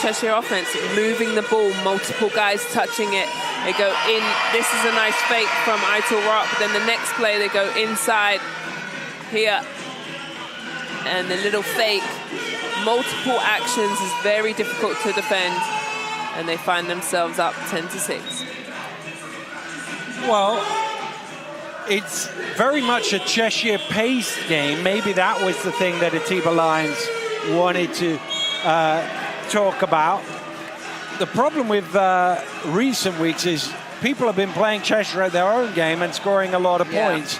Cheshire offense, moving the ball, multiple guys touching it. They go in. This is a nice fake from Aitor Rock. Then the next play, they go inside here. And the little fake, multiple actions is very difficult to defend. And they find themselves up 10-6. Well, it's very much a Cheshire pace game. Maybe that was the thing that Atiba Lions wanted to talk about. The problem with recent weeks is people have been playing Cheshire at their own game and scoring a lot of points.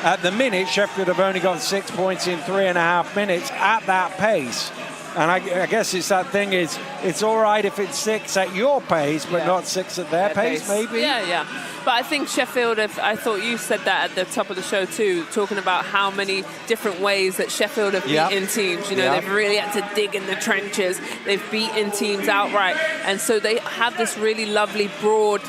At the minute, Sheffield have only got 6 points in 3.5 minutes at that pace. And I guess it's that thing is, it's all right if it's 6 at your pace, but not 6 at their pace, maybe? Yeah. But I think Sheffield, I thought you said that at the top of the show too, talking about how many different ways that Sheffield have beaten teams. You know, they've really had to dig in the trenches. They've beaten teams outright. And so they have this really lovely, broad,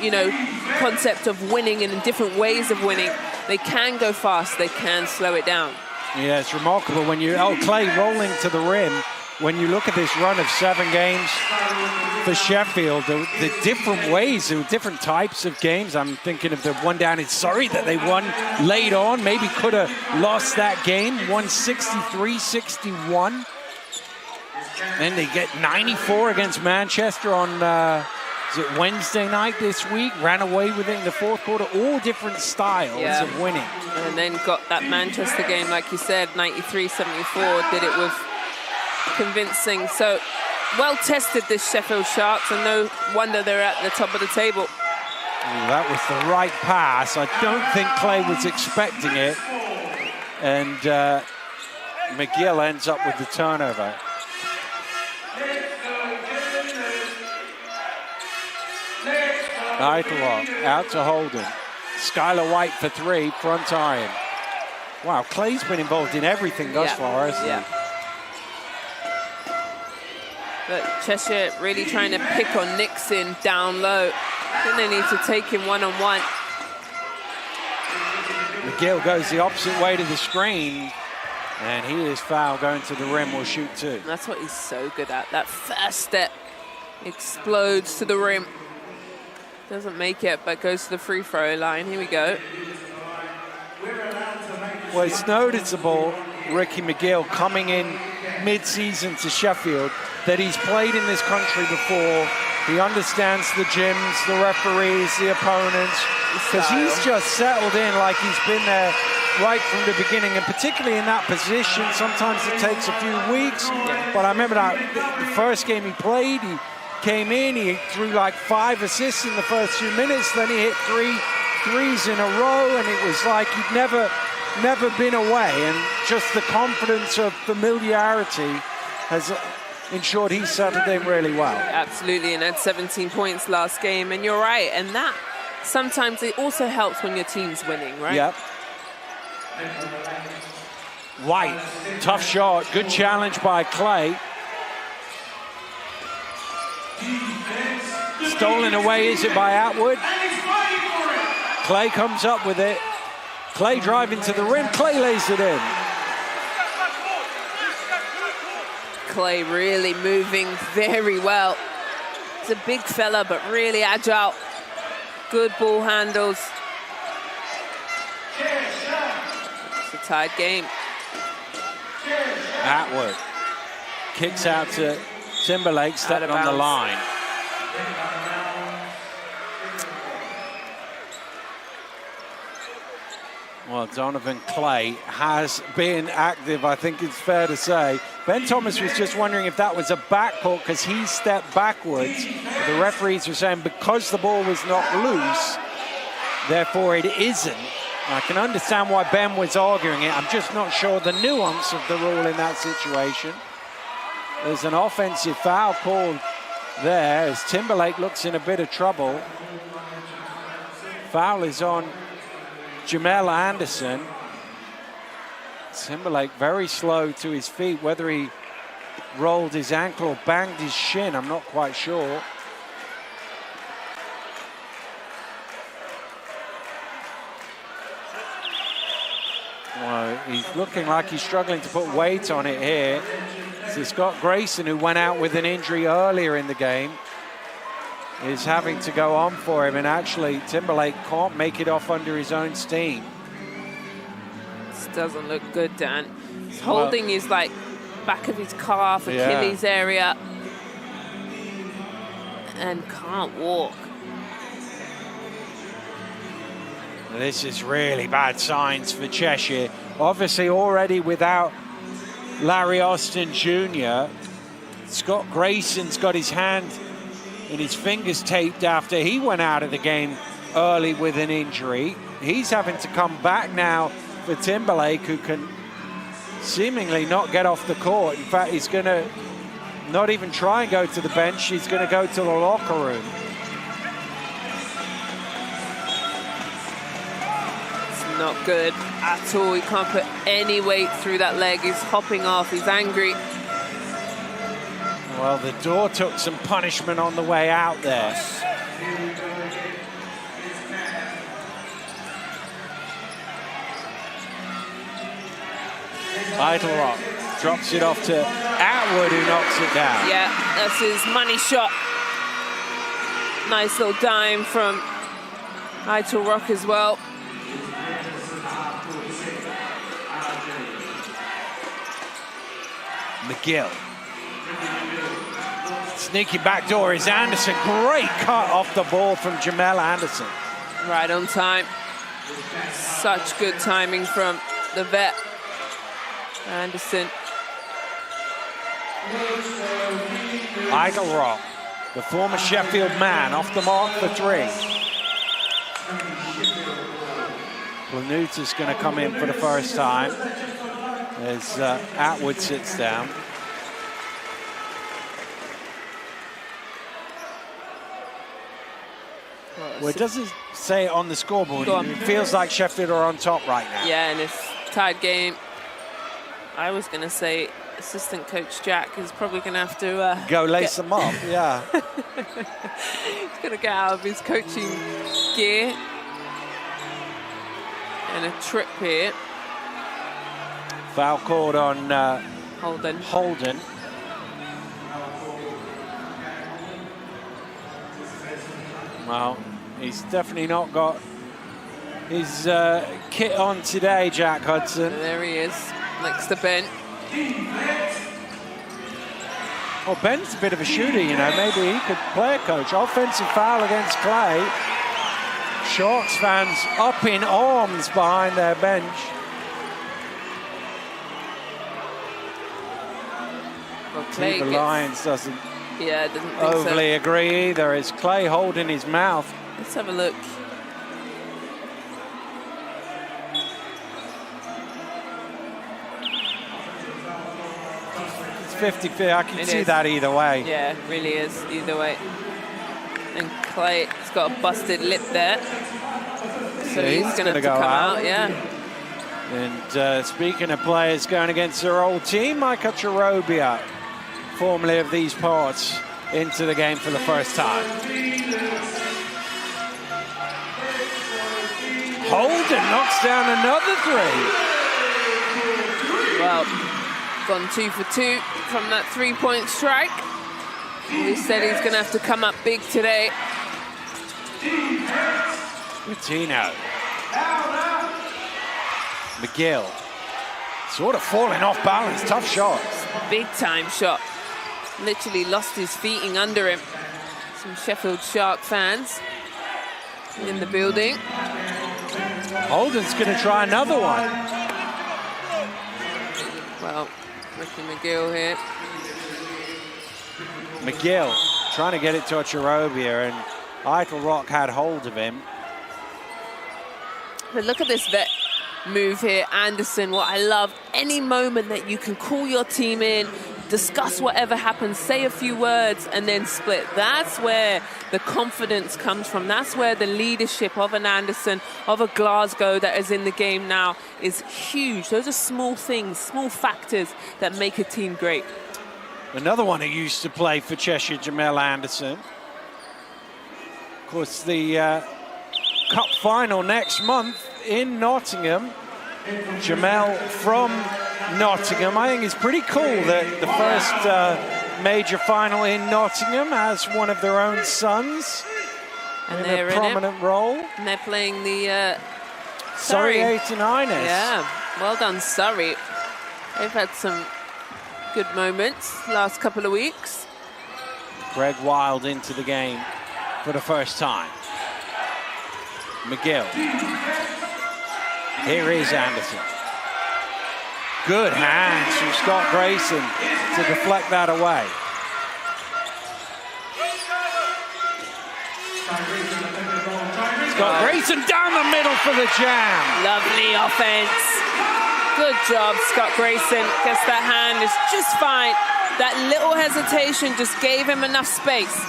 you know, concept of winning and different ways of winning. They can go fast. They can slow it down. Yeah, it's remarkable when you, Clay rolling to the rim, when you look at this run of 7 games for Sheffield, the different ways, the different types of games. I'm thinking of the one down in Surrey that they won late on, maybe could have lost that game, won 63-61. Then they get 94 against Manchester on, is it Wednesday night this week? Ran away with it in the 4th quarter. All different styles of winning. And then got that Manchester game, like you said, 93-74, did it with convincing. So well tested, this Sheffield Sharks, and no wonder they're at the top of the table. That was the right pass. I don't think Clay was expecting it. And McGill ends up with the turnover. Eitel out to Holden. Skylar White for 3, front iron. Wow, Clay's been involved in everything thus far, hasn't he? But Cheshire really trying to pick on Nixon down low. I think they need to take him one-on-one. McGill goes the opposite way to the screen, and he is fouled, going to the rim, will shoot 2. That's what he's so good at. That first step explodes to the rim. Doesn't make it, but goes to the free throw line. Here we go. Well, it's noticeable, Ricky McGill coming in mid-season to Sheffield, that he's played in this country before. He understands the gyms, the referees, the opponents, because he's just settled in like he's been there right from the beginning, and particularly in that position. Sometimes it takes a few weeks, but I remember that the first game he played, he came in, he threw like 5 assists in the first few minutes, then he hit 3 threes in a row, and it was like he'd never been away, and just the confidence of familiarity has ensured he's settled in really well. Absolutely, and had 17 points last game, and you're right, and that sometimes it also helps when your team's winning, right? Yep. White, tough shot, good challenge by Clay. Stolen away, is it by Atwood? Clay comes up with it. Clay driving to the rim, Clay lays it in. Clay really moving very well. He's a big fella, but really agile. Good ball handles. It's a tied game. Atwood kicks out to Timberlake, stepping on the line. Well, Donovan Clay has been active, I think it's fair to say. Ben Thomas was just wondering if that was a backcourt because he stepped backwards. The referees were saying because the ball was not loose, therefore it isn't. I can understand why Ben was arguing it. I'm just not sure the nuance of the rule in that situation. There's an offensive foul called there as Timberlake looks in a bit of trouble. Foul is on Jamel Anderson. Timberlake very slow to his feet. Whether he rolled his ankle or banged his shin, I'm not quite sure. Well, he's looking like he's struggling to put weight on it here. So Scott Grayson, who went out with an injury earlier in the game, is having to go on for him, and actually Timberlake can't make it off under his own steam. This doesn't look good, Dan. He's holding his like back of his calf, Achilles area, and can't walk. This is really bad signs for Cheshire. Obviously already without Larry Austin Jr. Scott Grayson's got his hand and his fingers taped after he went out of the game early with an injury. He's having to come back now for Timberlake, who can seemingly not get off the court. In fact, he's going to not even try and go to the bench. He's going to go to the locker room. It's not good at all. He can't put any weight through that leg. He's hopping off. He's angry. Well, the door took some punishment on the way out there. Idlerock drops it off to Atwood, who knocks it down. Yeah, that's his money shot. Nice little dime from Idlerock as well. McGill. Sneaky backdoor is Anderson. Great cut off the ball from Jamel Anderson. Right on time. Such good timing from the vet, Anderson. Idlerock, the former Sheffield man, off the mark for three. Planuta's going to come in for the first time as Atwood sits down. Well, it doesn't say it on the scoreboard. It feels like Sheffield are on top right now. Yeah, and it's tied game. I was going to say assistant coach Jack is probably going to have to... go lace them up, yeah. He's going to get out of his coaching gear. And a trip here. Foul called on Holden. Well, he's definitely not got his kit on today, Jack Hudson. There he is, next to Ben. Well, Ben's a bit of a shooter, you know. Maybe he could play a coach. Offensive foul against Clay. Sharks fans up in arms behind their bench. Well, Clay the Lions doesn't think overly agree either. Is Clay holding his mouth? Let's have a look. It's 50-50. I can see that either way. Yeah, it really is, either way. And Clay's got a busted lip there. So he's going to have to come out, yeah. And speaking of players going against their old team, Micah Charobia, formerly of these parts, into the game for the first time. Holden knocks down another three. Well, gone 2 for 2 from that three-point strike. He said he's going to have to come up big today. Coutinho. McGill. Sort of falling off balance. Tough shot. Big-time shot. Literally lost his feeting under him. Some Sheffield Shark fans in the building. Holden's going to try another one. Well, Ricky McGill here. McGill trying to get it to Charobia, and Idlerock had hold of him. But look at this vet move here, Anderson. What I love, any moment that you can call your team in, discuss whatever happens, say a few words, and then split. That's where the confidence comes from. That's where the leadership of an Anderson, of a Glasgow that is in the game now is huge. Those are small things, small factors that make a team great. Another one who used to play for Cheshire, Jamel Anderson. Of course, the Cup final next month in Nottingham. Jamel from Nottingham. I think it's pretty cool that the first major final in Nottingham has one of their own sons and in a prominent role. And they're playing the Surrey 89ers. Yeah, well done, Surrey. They've had some good moments last couple of weeks. Greg Wild into the game for the first time. McGill. Here is Anderson. Good hands from Scott Grayson to deflect that away. Scott Grayson down the middle for the jam. Lovely offense. Good job, Scott Grayson. Guess that hand is just fine. That little hesitation just gave him enough space.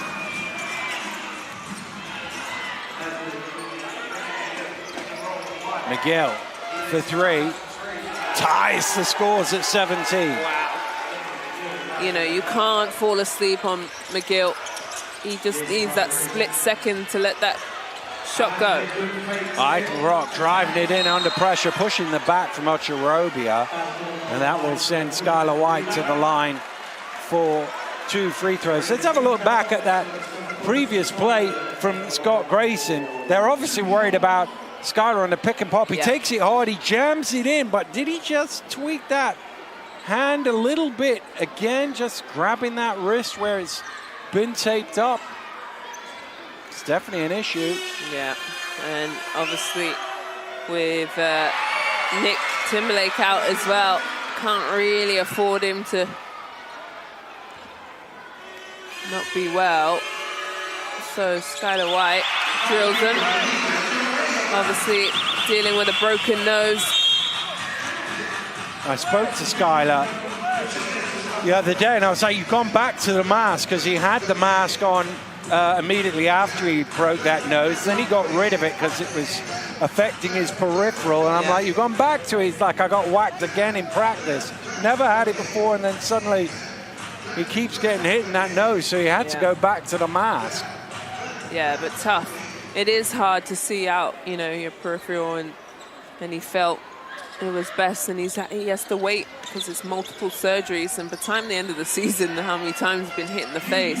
McGill for 3. Ties the scores at 17. Wow. You know, you can't fall asleep on McGill. He just needs that split second to let that shot go. Eitel Rock driving it in under pressure, pushing the back from Ocherobia. And that will send Skylar White to the line for 2 free throws. Let's have a look back at that previous play from Scott Grayson. They're obviously worried about Skylar on the pick and pop. He takes it hard, he jams it in, but did he just tweak that hand a little bit? Again, just grabbing that wrist where it's been taped up. It's definitely an issue. Yeah, and obviously with Nick Timberlake out as well, can't really afford him to not be well. So Skylar White drills him. Obviously dealing with a broken nose. I spoke to Skylar the other day and I was like, you've gone back to the mask, because he had the mask on immediately after he broke that nose. Then he got rid of it because it was affecting his peripheral. And I'm like, you've gone back to it. He's like, I got whacked again in practice. Never had it before, and then suddenly he keeps getting hit in that nose, so he had to go back to the mask. Yeah, but tough. It is hard to see out, you know, your peripheral, and he felt it was best, and he has to wait because it's multiple surgeries, and by the time the end of the season, how many times he's been hit in the face,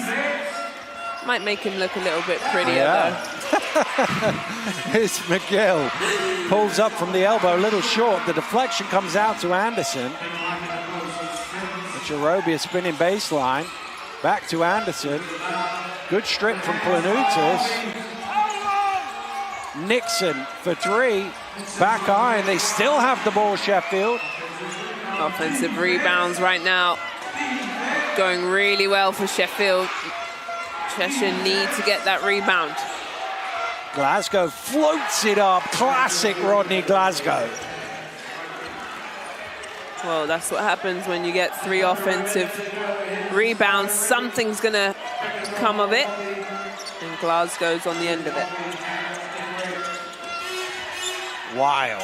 might make him look a little bit prettier though. Here's McGill, pulls up from the elbow, a little short. The deflection comes out to Anderson. Cherobia spinning baseline, back to Anderson. Good strip from Planutis. Nixon for 3, back iron. They still have the ball, Sheffield. Offensive rebounds right now, going really well for Sheffield. Cheshire need to get that rebound. Glasgow floats it up. Classic Rodney Glasgow. Well, that's what happens when you get 3 offensive rebounds. Something's going to come of it, and Glasgow's on the end of it. Wild.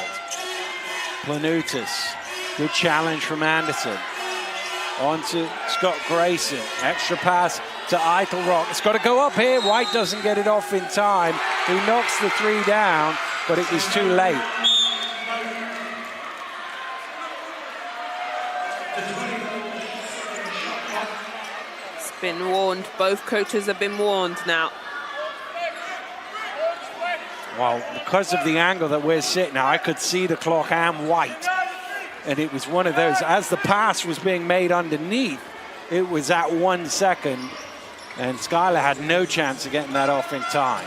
Planutis. Good challenge from Anderson. On to Scott Grayson. Extra pass to Eitel Rock. It's got to go up here. White doesn't get it off in time. He knocks the 3 down, but it was too late. It's been warned. Both coaches have been warned now. Well, because of the angle that we're sitting now, I could see the clock and White. And it was one of those, as the pass was being made underneath, it was at 1 second. And Skylar had no chance of getting that off in time.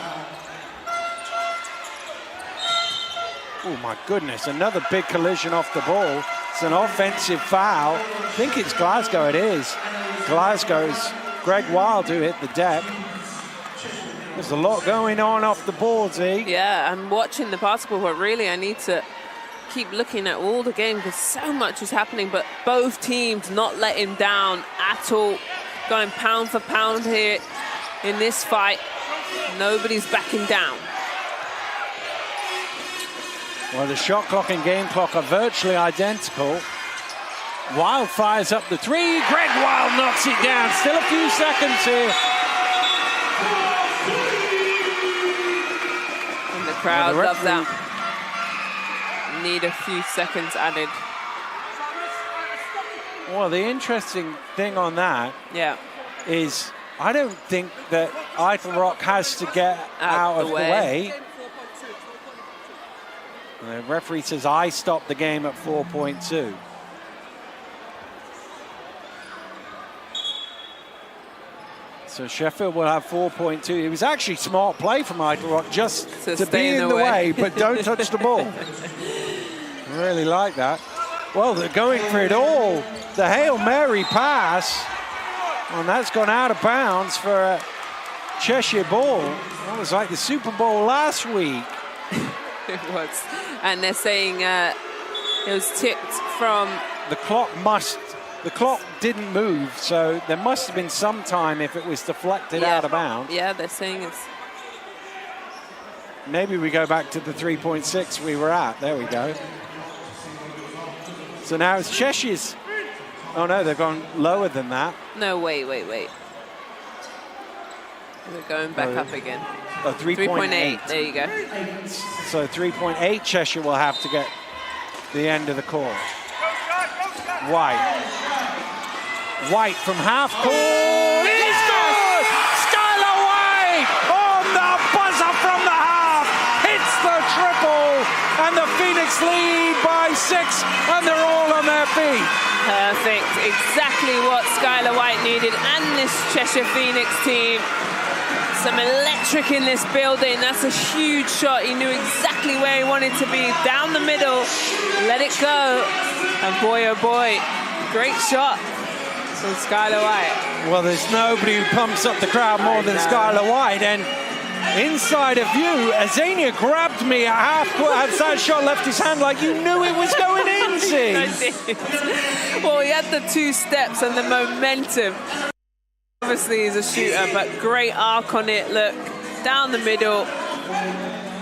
Oh my goodness, another big collision off the ball. It's an offensive foul. I think it's Glasgow, it is. Glasgow's Greg Wild who hit the deck. There's a lot going on off the boards, Yeah, I'm watching the basketball, but really I need to keep looking at all the game because so much is happening, but both teams not letting down at all. Going pound for pound here in this fight. Nobody's backing down. Well, the shot clock and game clock are virtually identical. Wild fires up the 3. Greg Wild knocks it down. Still a few seconds here. And the crowd love that. Need a few seconds added. Well, the interesting thing on that is I don't think that Idle Rock has to get out of the way. The referee says, I stopped the game at 4.2. So Sheffield will have 4.2. It was actually smart play from Idle Rock just to be in the way, but don't touch the ball. I really like that. Well, they're going for it all. The Hail Mary pass, and that's gone out of bounds for a Cheshire ball. That was like the Super Bowl last week. It was. And they're saying it was tipped from... The clock didn't move, so there must have been some time if it was deflected out of bounds. Yeah, they're saying it's... Maybe we go back to the 3.6 we were at. There we go. So now it's Cheshire's. Oh no, they've gone lower than that. No, wait. We're going back up again. Oh, 3.8. There you go. So 3.8 Cheshire will have to get the end of the court. White from half court. He's good! Skylar White on the buzzer from the half. Hits the triple, and the Phoenix lead by 6, and they're all on their feet. Perfect. Exactly what Skylar White needed, and this Cheshire Phoenix team. Some electric in this building. That's a huge shot. He knew exactly where he wanted to be. Down the middle. Let it go. And boy, oh boy, great shot from Skylar White. Well, there's nobody who pumps up the crowd more than Skylar White. And inside of you, Azania grabbed me at half court, had that shot, left his hand like you knew it was going in, see? I did. Well, he had the 2 steps and the momentum. Obviously, he's a shooter, but great arc on it. Look, down the middle.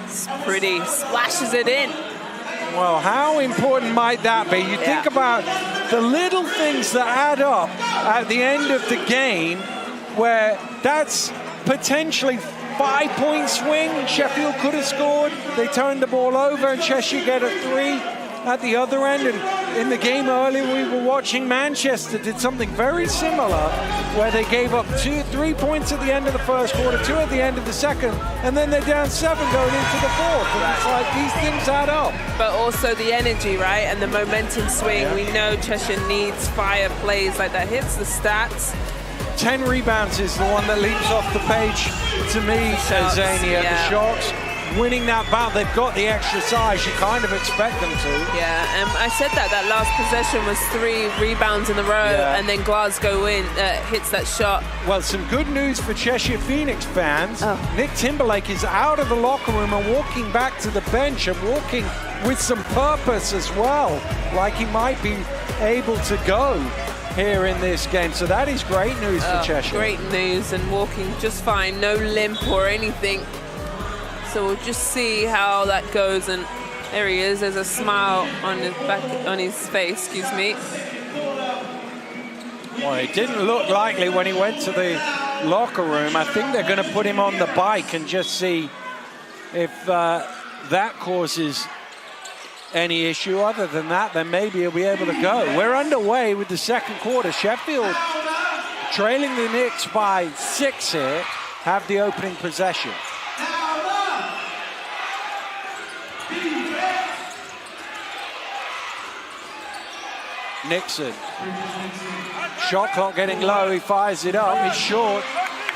It's pretty. Splashes it in. Well, how important might that be? You think about the little things that add up at the end of the game, where that's potentially 5-point swing. Sheffield could have scored. They turned the ball over, and Cheshire get a 3 at the other end. And in the game earlier, we were watching Manchester did something very similar, where they gave up 3 points at the end of the first quarter, 2 at the end of the second, and then they're down 7 going into the fourth. And it's like these things add up. But also the energy, right, and the momentum swing. Yeah. We know Cheshire needs fire plays like that. Hits the stats. 10 rebounds is the one that leaps off the page to me, Azania. The shots. Winning that battle, they've got the extra size. You kind of expect them to. Yeah, I said that last possession was 3 rebounds in a row, and then Glasgow hits that shot. Well, some good news for Cheshire Phoenix fans. Nick Timberlake is out of the locker room and walking back to the bench, and walking with some purpose as well, like he might be able to go here in this game. So that is great news for Cheshire. Great news, and walking just fine, no limp or anything. So we'll just see how that goes. And there he is. There's a smile on his face, excuse me. Well, it didn't look likely when he went to the locker room. I think they're going to put him on the bike and just see if that causes any issue. Other than that, then maybe he'll be able to go. We're underway with the second quarter. Sheffield, trailing the Knicks by 6 here, have the opening possession. Nixon. Shot clock getting low. He fires it up. He's short.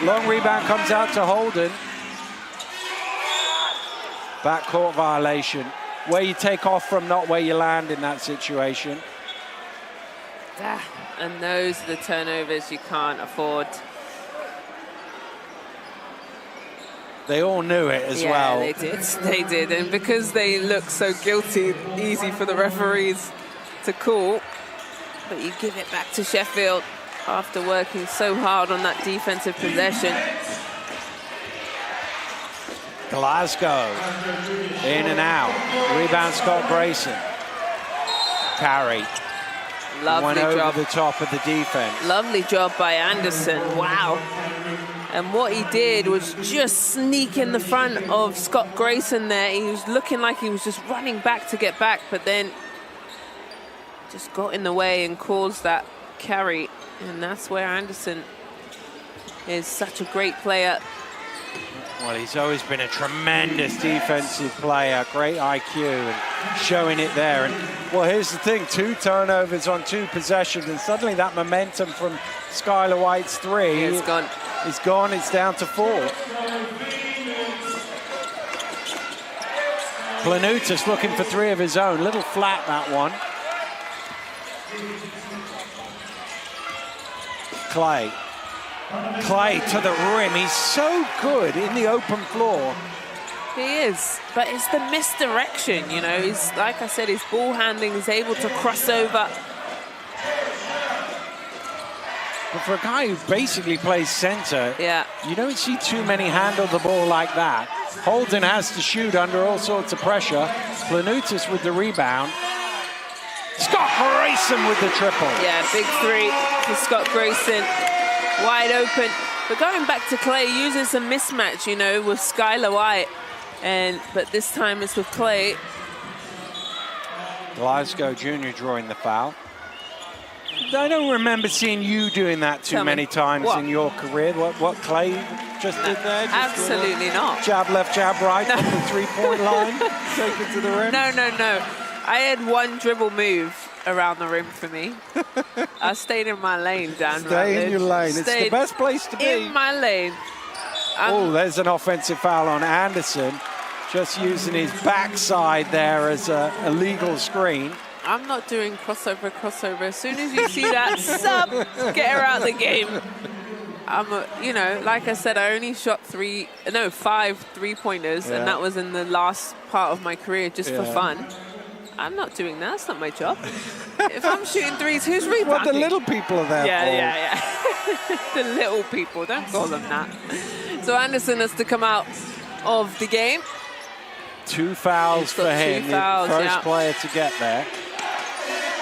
Long rebound comes out to Holden. Backcourt violation. Where you take off from, not where you land in that situation. And those are the turnovers you can't afford. They all knew it as well. Yeah, they did. And because they look so guilty, easy for the referees to call. But you give it back to Sheffield after working so hard on that defensive possession. Glasgow, in and out. Rebound, Scott Grayson. Carry. Lovely job. Went over the top of the defense. Lovely job by Anderson. Wow. And what he did was just sneak in the front of Scott Grayson there. He was looking like he was just running back to get back, but then just got in the way and caused that carry, and that's where Anderson is such a great player. Well, he's always been a tremendous defensive player, great IQ, and showing it there. And well, here's the thing, 2 turnovers on 2 possessions, and suddenly that momentum from Skylar White's 3 is gone. It's gone, it's down to 4. Planutis looking for 3 of his own, little flat that one. Clay to the rim. He's so good in the open floor. He is, but it's the misdirection, you know. He's, like I said, his ball handling is able to cross over. But for a guy who basically plays center, you don't see too many handle the ball like that. Holden has to shoot under all sorts of pressure. Planutis with the rebound. Scott Grayson with the triple. Yeah, big 3 for Scott Grayson. Wide open. But going back to Clay, using some mismatch, you know, with Skylar White. But this time it's with Clay. Glasgow Jr. drawing the foul. I don't remember seeing you doing that too many times in your career. What Clay just did there? Just absolutely not. Jab left, jab right on the 3-point line. Take it to the rim. No. I had 1 dribble move around the rim for me. I stayed in my lane, Dan. Stay in your lane. It's the best place to be. In my lane. Oh, there's an offensive foul on Anderson. Just using his backside there as a legal screen. I'm not doing crossover. As soon as you see that sub, get her out of the game. You know, like I said, I only shot 5 3-pointers, and that was in the last part of my career just for fun. I'm not doing that. That's not my job. If I'm shooting 3s, who's rebounding? Well, the little people are there for. The little people. Don't call them that. So Anderson has to come out of the game. 2 fouls for him. The first player to get there.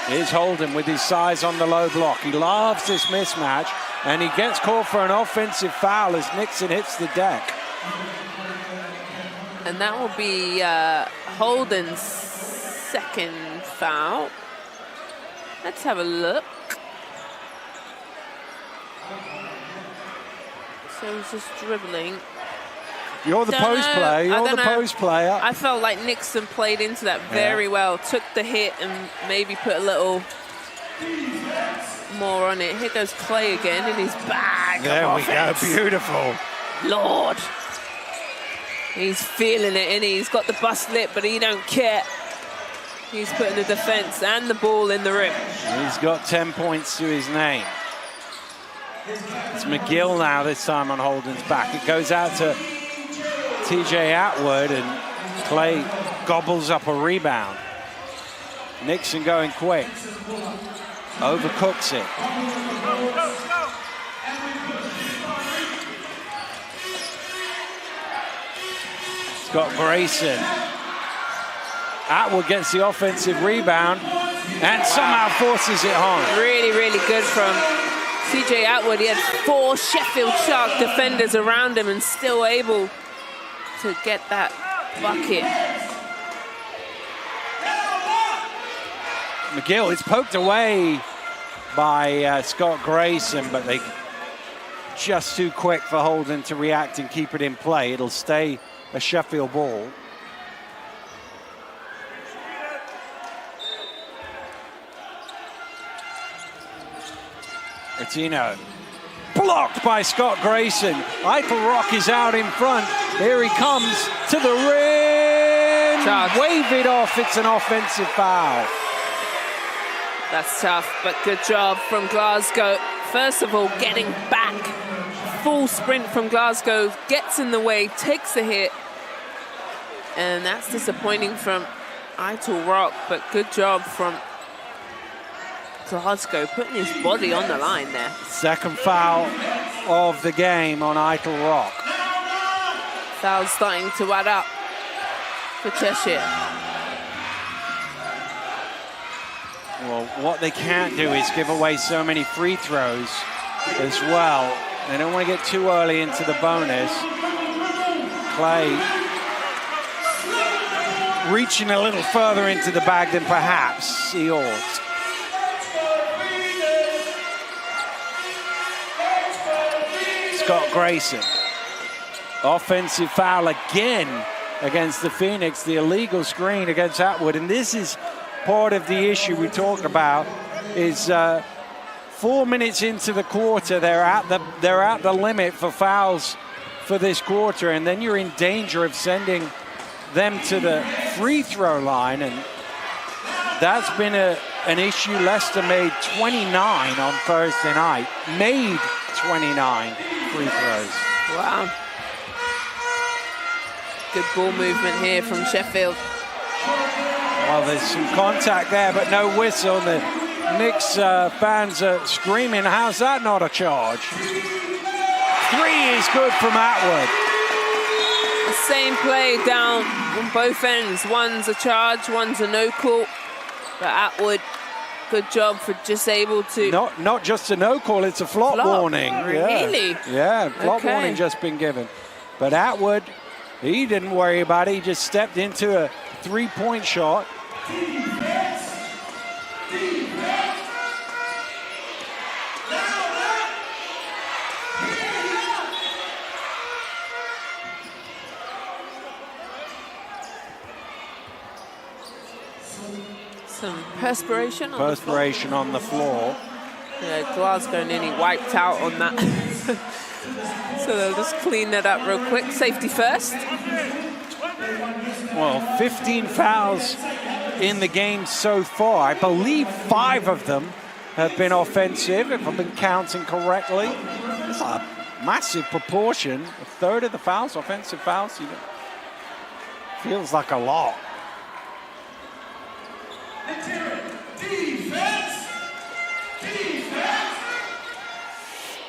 Here's Holden with his size on the low block. He loves this mismatch, and he gets called for an offensive foul as Nixon hits the deck. And that will be Holden's second foul. Let's have a look. So he's just dribbling. You're the post player. You're the post player. I felt like Nixon played into that very well. Took the hit and maybe put a little more on it. Here goes Clay again in his bag. There we go. Beautiful. Lord. He's feeling it, and he's got the bust lip, but he don't care. He's putting the defense and the ball in the rim. He's got 10 points to his name. It's McGill now this time on Holden's back. It goes out to TJ Atwood, and Clay gobbles up a rebound. Nixon going quick. Overcooks it. Scott Grayson. Atwood gets the offensive rebound and somehow forces it home. Really, really good from TJ Atwood. He had 4 Sheffield Shark defenders around him and still able to get that bucket. McGill is poked away by Scott Grayson, but they just too quick for Holden to react and keep it in play. It'll stay a Sheffield ball. Martino. Blocked by Scott Grayson. Eichelrock is out in front. Here he comes to the rim. Charge. Wave it off. It's an offensive foul. That's tough, but good job from Glasgow. First of all, getting back. Full sprint from Glasgow. Gets in the way, takes the hit. And that's disappointing from Eichelrock, but good job from Glasgow, putting his body on the line there. Second foul of the game on Eichelrock. Fouls starting to add up for Cheshire. Well, what they can't do is give away so many free throws as well. They don't want to get too early into the bonus. Clay reaching a little further into the bag than perhaps he ought. Scott Grayson. Offensive foul again against the Phoenix, the illegal screen against Atwood. And this is part of the issue we talk about, is 4 minutes into the quarter, they're at the limit for fouls for this quarter, and then you're in danger of sending them to the free throw line, and that's been an issue. Leicester made 29 on Thursday night, made 29 free throws. Wow. Good ball movement here from Sheffield. Well, there's some contact there, but no whistle. The Knicks fans are screaming, how's that not a charge? 3 is good from Atwood. The same play down on both ends. One's a charge, one's a no call. But Atwood, good job for just able to... Not just a no call, it's a flop warning. Really? Yeah, flop warning just been given. But Atwood, he didn't worry about it. He just stepped into a 3-point shot. Some perspiration on the floor. Yeah, Glasgow nearly wiped out on that. So they'll just clean that up real quick. Safety first. Well, 15 fouls in the game so far. I believe 5 of them have been offensive, if I've been counting correctly. That's a massive proportion. A third of the fouls, offensive fouls. Feels like a lot.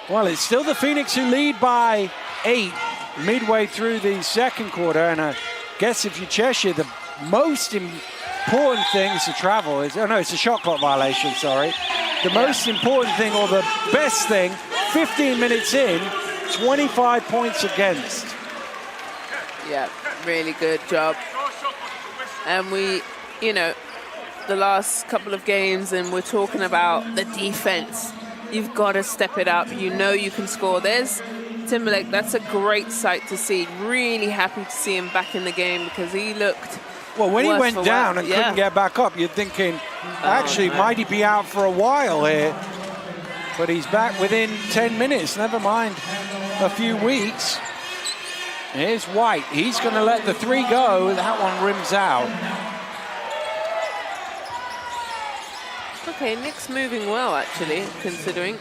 Well, it's still the Phoenix who lead by 8 midway through the second quarter, and I guess if you're Cheshire, the most important thing is to travel. It's a shot clock violation, sorry. The most important thing, or the best thing, 15 minutes in, 25 points against. Yeah, really good job. And we, the last couple of games, and we're talking about the defense. You've got to step it up. You know you can score. There's Timberlake. That's a great sight to see. Really happy to see him back in the game, because he looked... Well, when he went down and couldn't get back up, you're thinking, actually, might he be out for a while here? But he's back within 10 minutes, never mind a few weeks. Here's White. He's going to let the 3 go. That one rims out. Okay, Nick's moving well, actually, considering.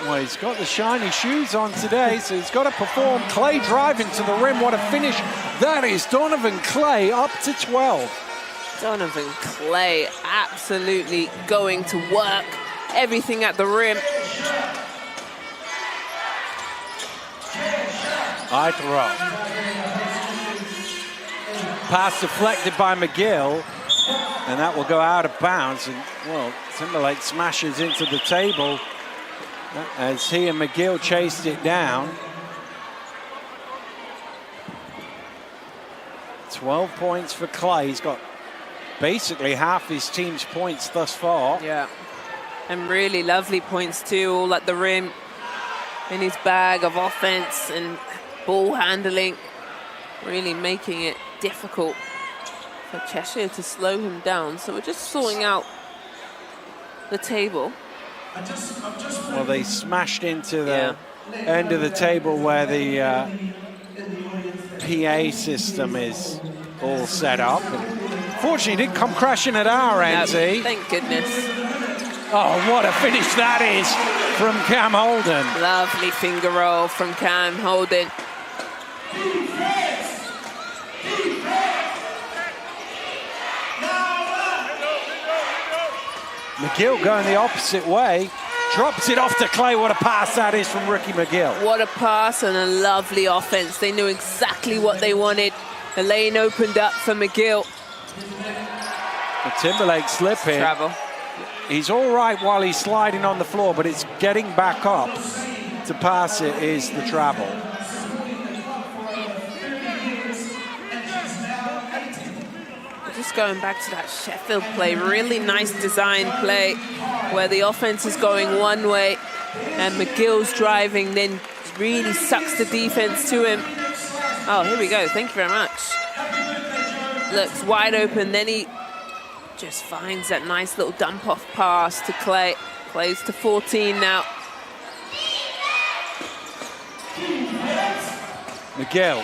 Well, he's got the shiny shoes on today, so he's got to perform. Clay driving to the rim. What a finish. That is Donovan Clay up to 12. Donovan Clay absolutely going to work. Everything at the rim. High throw. Pass deflected by McGill, and that will go out of bounds. And, well, Timberlake smashes into the table as he and McGill chased it down. 12 points for Clay. He's got basically half his team's points thus far. Yeah, and really lovely points too, all at the rim, in his bag of offense and ball handling, really making it difficult for Cheshire to slow him down. So we're just sorting out the table. Well, they smashed into the end of the table where the PA system is all set up. And fortunately, it didn't come crashing at our end, thank goodness. Oh, what a finish that is from Cam Holden. Lovely finger roll from Cam Holden. McGill going the opposite way, drops it off to Clay. What a pass that is from Ricky McGill. What a pass and a lovely offense. They knew exactly what they wanted. The lane opened up for McGill. The Timberlake slipping. Travel. He's all right while he's sliding on the floor, but it's getting back up to pass it is the travel. going back to that Sheffield play, really nice design play where the offense is going one way and McGill's driving, then really sucks the defense to him. Oh, here we go. Thank you very much. Looks wide open, then he just finds that nice little dump-off pass to Clay. Clay's to 14 now. McGill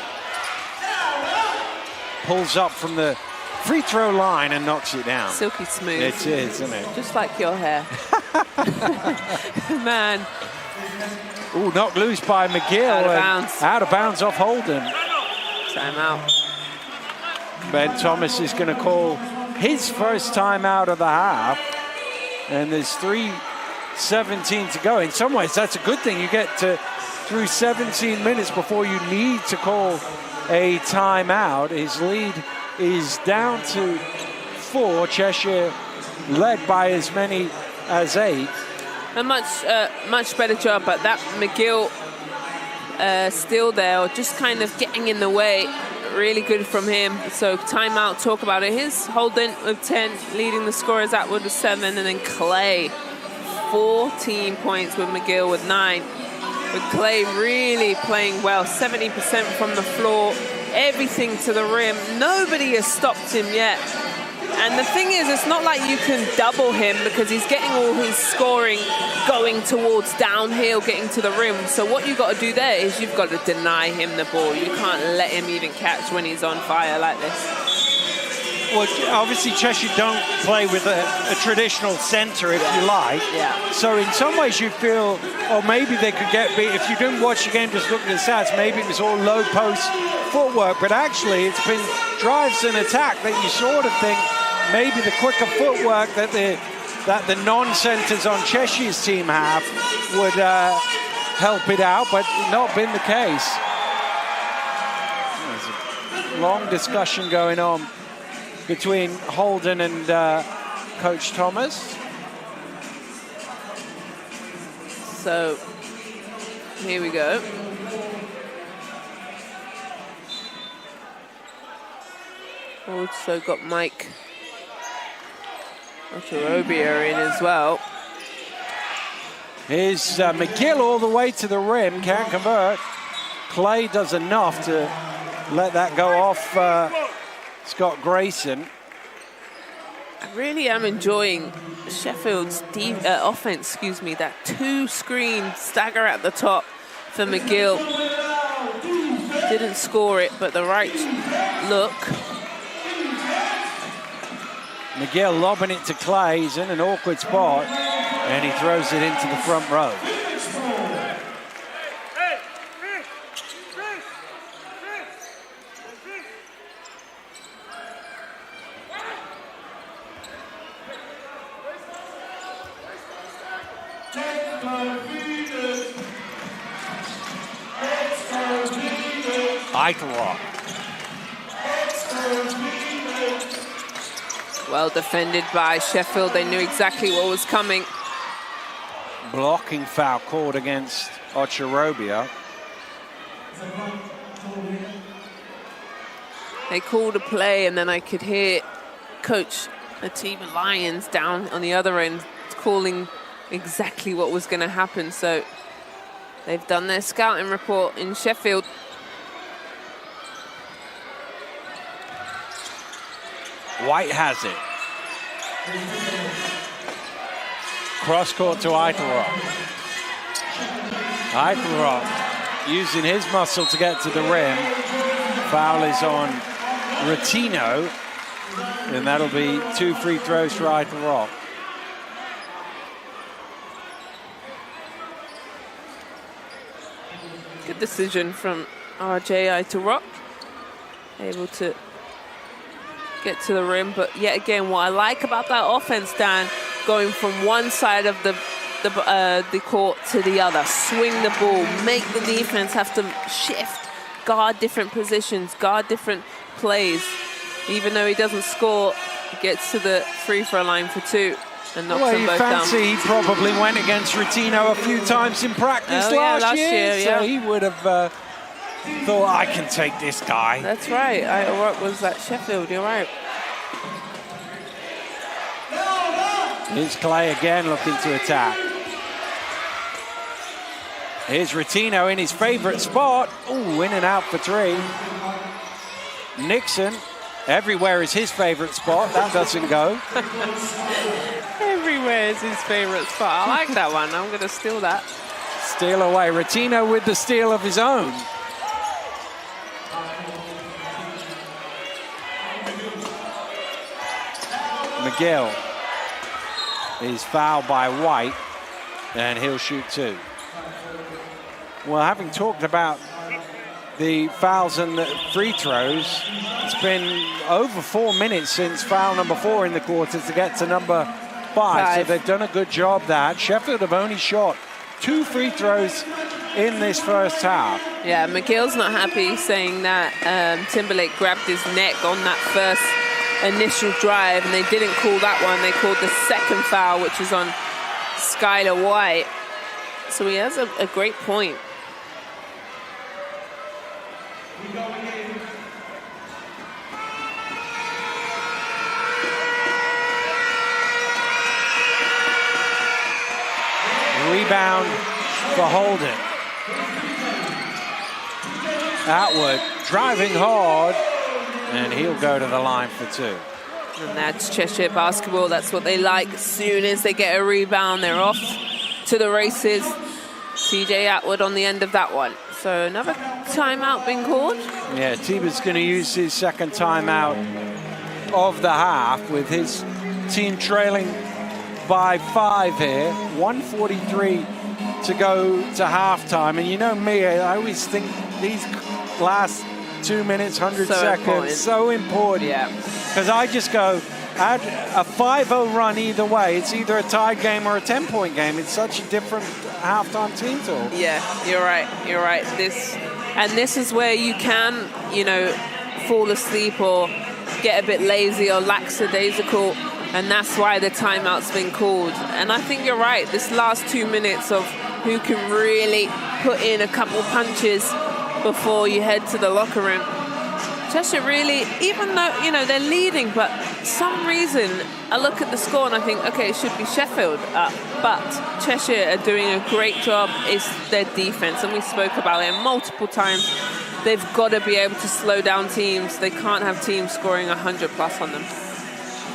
pulls up from the free throw line and knocks it down. Silky smooth. It is, isn't it? Just like your hair. Man. Ooh, knocked loose by McGill. Out of bounds. Out of bounds off Holden. Timeout. Ben Thomas is going to call his first time out of the half. And there's 3:17 to go. In some ways, that's a good thing. You get through 17 minutes before you need to call a timeout. His lead is down to 4. Cheshire led by as many as 8. A much better job, but that McGill still there, just kind of getting in the way. Really good from him. So timeout, talk about it. Here's Holden with 10, leading the scorers. Atwood with 7, and then Clay 14 points with McGill with 9. With Clay really playing well, 70% from the floor, everything to the rim. Nobody has stopped him yet. And the thing is, it's not like you can double him because he's getting all his scoring going towards downhill, getting to the rim. So what you've got to do there is you've got to deny him the ball. You can't let him even catch when he's on fire like this. Well, obviously Cheshire don't play with a traditional centre, if you like. Yeah. So in some ways you feel, or maybe they could get beat. If you didn't watch the game, just look at the stats, maybe it was all low post footwork. But actually it's been drives and attack that you sort of think maybe the quicker footwork that the non-centres on Cheshire's team have would help it out, but not been the case. There's a long discussion going on between Holden and Coach Thomas. So here we go. Also got Mike Otorobia in as well. Here's McGill all the way to the rim, can't convert. Clay does enough to let that go off Scott Grayson. I really am enjoying Sheffield's offense, that 2-screen stagger at the top for McGill. Didn't score it, but the right look. McGill lobbing it to Clay. He's in an awkward spot, and he throws it into the front row. Eichelroth. Well defended by Sheffield. They knew exactly what was coming. Blocking foul called against Ocherobia. They called a play, and then I could hear Coach Atiba Lyons down on the other end calling exactly what was going to happen. So they've done their scouting report in Sheffield. White has it. Cross court to Eichelroth. Eichelroth using his muscle to get to the rim. Foul is on Rotino, and that'll be 2 free throws for Eichelroth. Good decision from RJ Eichelroth. Able to get to the rim, but yet again, what I like about that offense, Dan, going from one side of the court to the other, swing the ball, make the defense have to shift, guard different positions, guard different plays. Even though he doesn't score, he gets to the free throw line for 2 and knocks them both down. He probably went against Rotino a few times in practice last year, so he would have thought, I can take this guy. That's right. Eichelroth was at Sheffield, you're right. Here's Clay again looking to attack. Here's Rotino in his favorite spot. Ooh, in and out for 3. Nixon, everywhere is his favorite spot. That doesn't go. Everywhere is his favorite spot. I like that one. I'm going to steal that. Steal away. Rotino with the steal of his own. McGill is fouled by White, and he'll shoot 2. Well, having talked about the fouls and the free throws, it's been over 4 minutes since foul number 4 in the quarters to get to number 5. So they've done a good job there. Sheffield have only shot 2 free throws in this first half. Yeah, McGill's not happy, saying that Timberlake grabbed his neck on that first initial drive, and they didn't call that one. They called the second foul, which is on Skylar White. So he has a great point. Rebound for Holden. Atwood driving hard, and he'll go to the line for 2. And that's Cheshire basketball. That's what they like. As soon as they get a rebound, they're off to the races. TJ Atwood on the end of that one. So another timeout being called. Yeah, Tiba's going to use his second timeout of the half with his team trailing by 5 here. 1:43 to go to halftime. And you know me, I always think these last 2 minutes, 100 seconds, so important. Yeah. Because I just go, add a 5-0 run either way. It's either a tied game or a 10-point game. It's such a different halftime team talk. Yeah, you're right. You're right. This is where you can, fall asleep or get a bit lazy or lackadaisical, and that's why the timeout's been called. And I think you're right. This last 2 minutes of who can really put in a couple punches before you head to the locker room. Cheshire really, even though, they're leading, but some reason I look at the score and I think, okay, it should be Sheffield up. But Cheshire are doing a great job. It's their defense, and we spoke about it multiple times. They've got to be able to slow down teams. They can't have teams scoring 100 plus on them.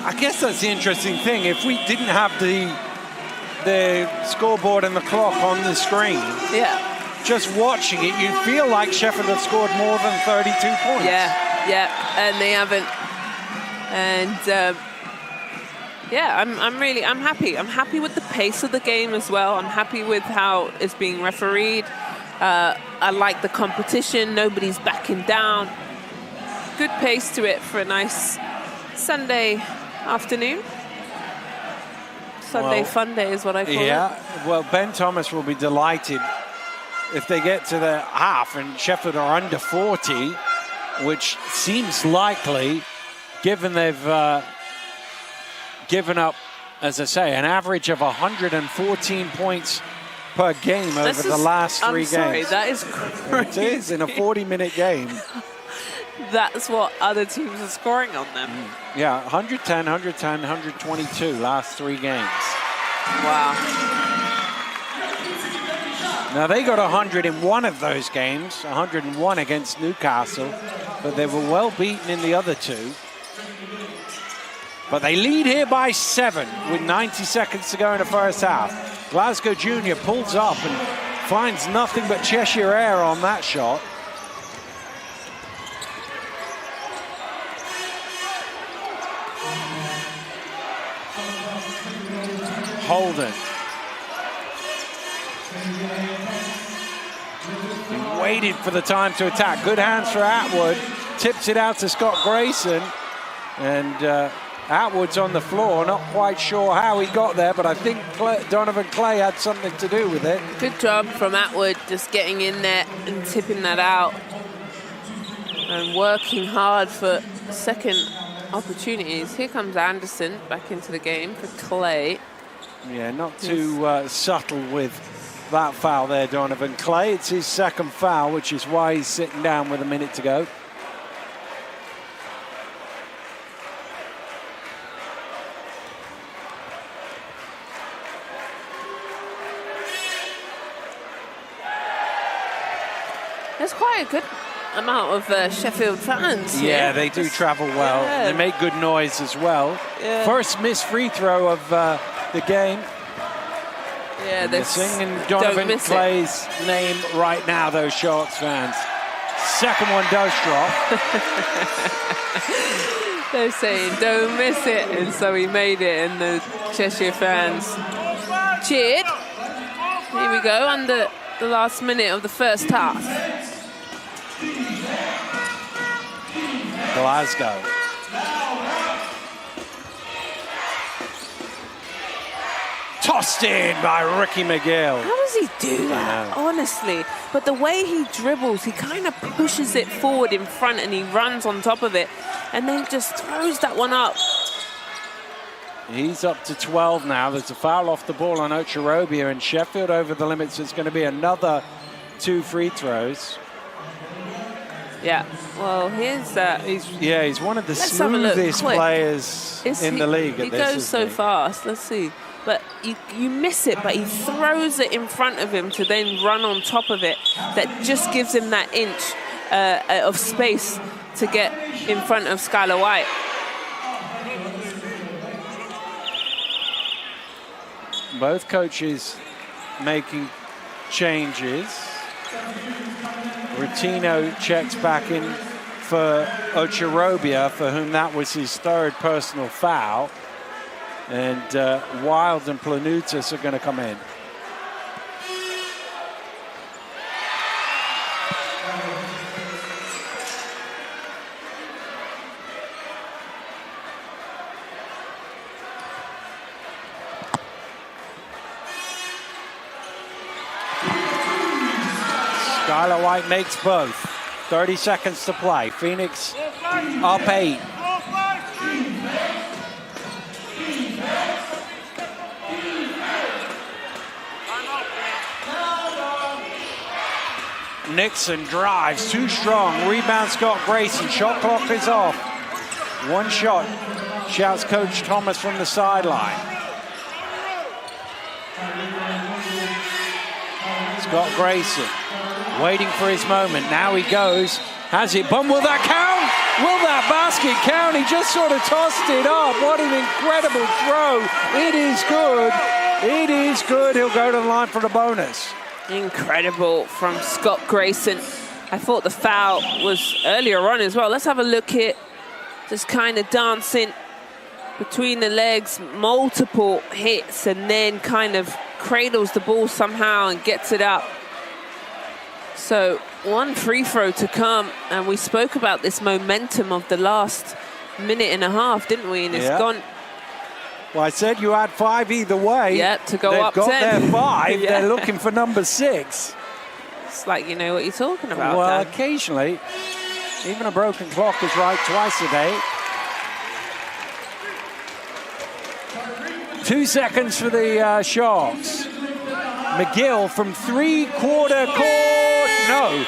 I guess that's the interesting thing. If we didn't have the scoreboard and the clock on the screen, just watching it, you feel like Sheffield have scored more than 32 points. Yeah, and they haven't. And I'm happy. I'm happy with the pace of the game as well. I'm happy with how it's being refereed. I like the competition. Nobody's backing down. Good pace to it for a nice Sunday afternoon. Sunday fun day is what I call it. Yeah, well, Ben Thomas will be delighted if they get to the half and Sheffield are under 40, which seems likely, given they've given up, as I say, an average of 114 points per game over the last 3 games. Sorry, that is crazy. It is in a 40-minute game. That's what other teams are scoring on them. Yeah, 110, 110, 122 last 3 games. Wow. Now, they got 100 in one of those games, 101 against Newcastle, but they were well beaten in the other 2. But they lead here by 7 with 90 seconds to go in the first half. Glasgow Junior pulls up and finds nothing but Cheshire air on that shot. Holden. He waited for the time to attack. Good hands for Atwood. Tips it out to Scott Grayson. And Atwood's on the floor. Not quite sure how he got there, but I think Donovan Clay had something to do with it. Good job from Atwood, just getting in there and tipping that out. And working hard for second opportunities. Here comes Anderson back into the game for Clay. Yeah, not too subtle with that foul there, Donovan Clay. It's his second foul, which is why he's sitting down with a minute to go. There's quite a good amount of Sheffield fans. Yeah, they do travel well. Yeah. They make good noise as well. Yeah. First missed free throw of the game. Yeah, they're singing Donovan Clay's name right now, those Sharks fans. Second one does drop. They're saying, don't miss it. And so he made it, and the Cheshire fans cheered. Here we go, under the last minute of the first half. Glasgow. Tossed in by Ricky McGill. How does he do that, honestly? But the way he dribbles, he kind of pushes it forward in front and he runs on top of it and then just throws that one up. He's up to 12 now. There's a foul off the ball on Ochirobia, and Sheffield over the limits. It's going to be another 2 free throws. Yeah, well, here's that. He's one of the smoothest players in the league. He goes so fast. Let's see. But you miss it, but he throws it in front of him to then run on top of it. That just gives him that inch of space to get in front of Skylar White. Both coaches making changes. Rutino checks back in for Ochirobia, for whom that was his 3rd personal foul. And Wild and Planutis are going to come in. Skylar White makes both. 30 seconds to play. Phoenix up 8. Nixon drives, too strong. Rebound Scott Grayson. Shot clock is off. 1 shot, shouts Coach Thomas from the sideline. Scott Grayson waiting for his moment. Now he goes. Has it? Bum, will that count? Will that basket count? He just sort of tossed it up. What an incredible throw. It is good. It is good. He'll go to the line for the bonus. Incredible from Scott Grayson. I thought the foul was earlier on as well. Let's have a look here. Just kind of dancing between the legs, multiple hits, and then kind of cradles the ball somehow and gets it up. So 1 free throw to come, and we spoke about this momentum of the last minute and a half, didn't we? And it's gone. Well, I said you had 5 either way. Yeah, to go up 10. They've got their 5. Yeah. They're looking for number 6. It's like you know what you're talking about. Well, Dan. Occasionally, even a broken clock is right twice a day. 2 seconds for the Sharks. McGill from 3-quarter court. No.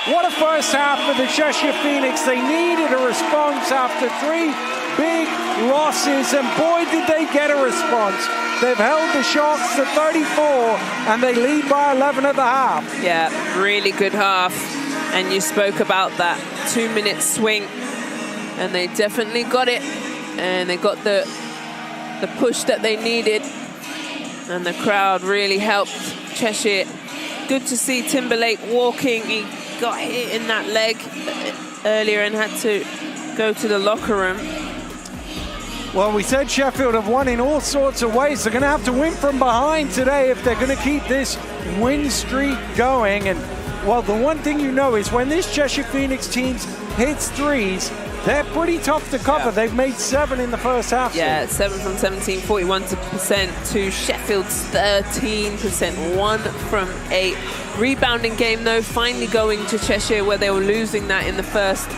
What a first half for the Cheshire Phoenix. They needed a response after 3 big losses, and boy, did they get a response. They've held the Sharks to 34, and they lead by 11 at the half. Yeah, really good half. And you spoke about that 2-minute swing, and they definitely got it. And they got the push that they needed, and the crowd really helped Cheshire. Good to see Timberlake walking. He got hit in that leg earlier and had to go to the locker room. Well, we said Sheffield have won in all sorts of ways. They're going to have to win from behind today if they're going to keep this win streak going. And, well, the one thing you know is when this Cheshire Phoenix team hits threes, they're pretty tough to cover. Yeah. They've made 7 in the first half. Yeah, 7 from 17, 41% to Sheffield's 13%, 1 from 8. Rebounding game, though, finally going to Cheshire, where they were losing that in the first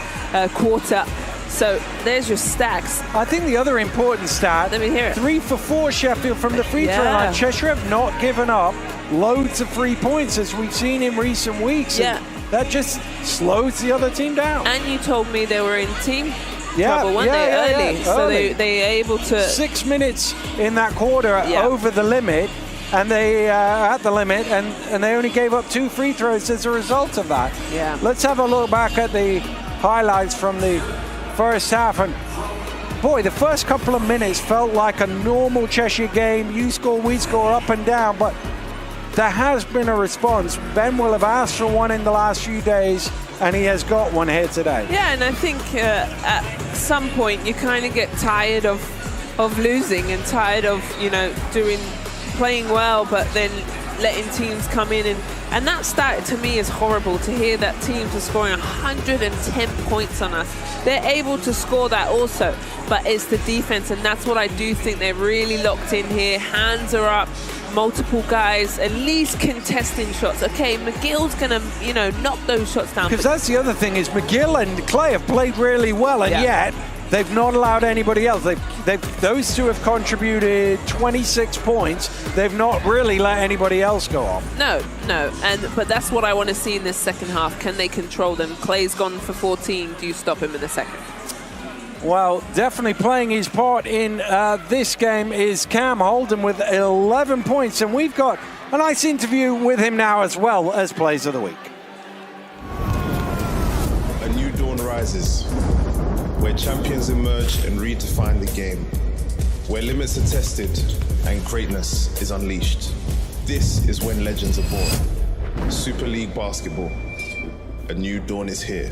quarter. So there's your stacks. I think the other important stat, let me hear it. 3 for 4 Sheffield from the free throw line. Cheshire have not given up loads of 3 points as we've seen in recent weeks. Yeah. And that just slows the other team down. And you told me they were in team trouble, weren't they, early? So they able to... 6 minutes in that quarter over the limit. and they at the limit, and they only gave up 2 free throws as a result of that. Yeah. Let's have a look back at the highlights from the first half, and boy, the first couple of minutes felt like a normal Cheshire game. You score, we score, up and down, but there has been a response. Ben will have asked for one in the last few days, and he has got one here today. Yeah, and I think at some point you kind of get tired of losing and tired of, you know, playing well, but then letting teams come in, and that stat to me is horrible, to hear that teams are scoring 110 points on us. They're able to score that also, but it's the defense, and that's what I do think they're really locked in here. Hands are up, multiple guys at least contesting shots. Okay, McGill's gonna, you know, knock those shots down. Because that's the other thing, is McGill and Clay have played really well, and yet they've not allowed anybody else. Those two have contributed 26 points. They've not really let anybody else go off. No, but that's what I want to see in this second half. Can they control them? Clay's gone for 14. Do you stop him in the second? Well, definitely playing his part in this game is Cam Holden with 11 points, and we've got a nice interview with him now as well as Plays of the Week. A new dawn rises, where champions emerge and redefine the game, where limits are tested and greatness is unleashed. This is when legends are born. Super League Basketball. A new dawn is here.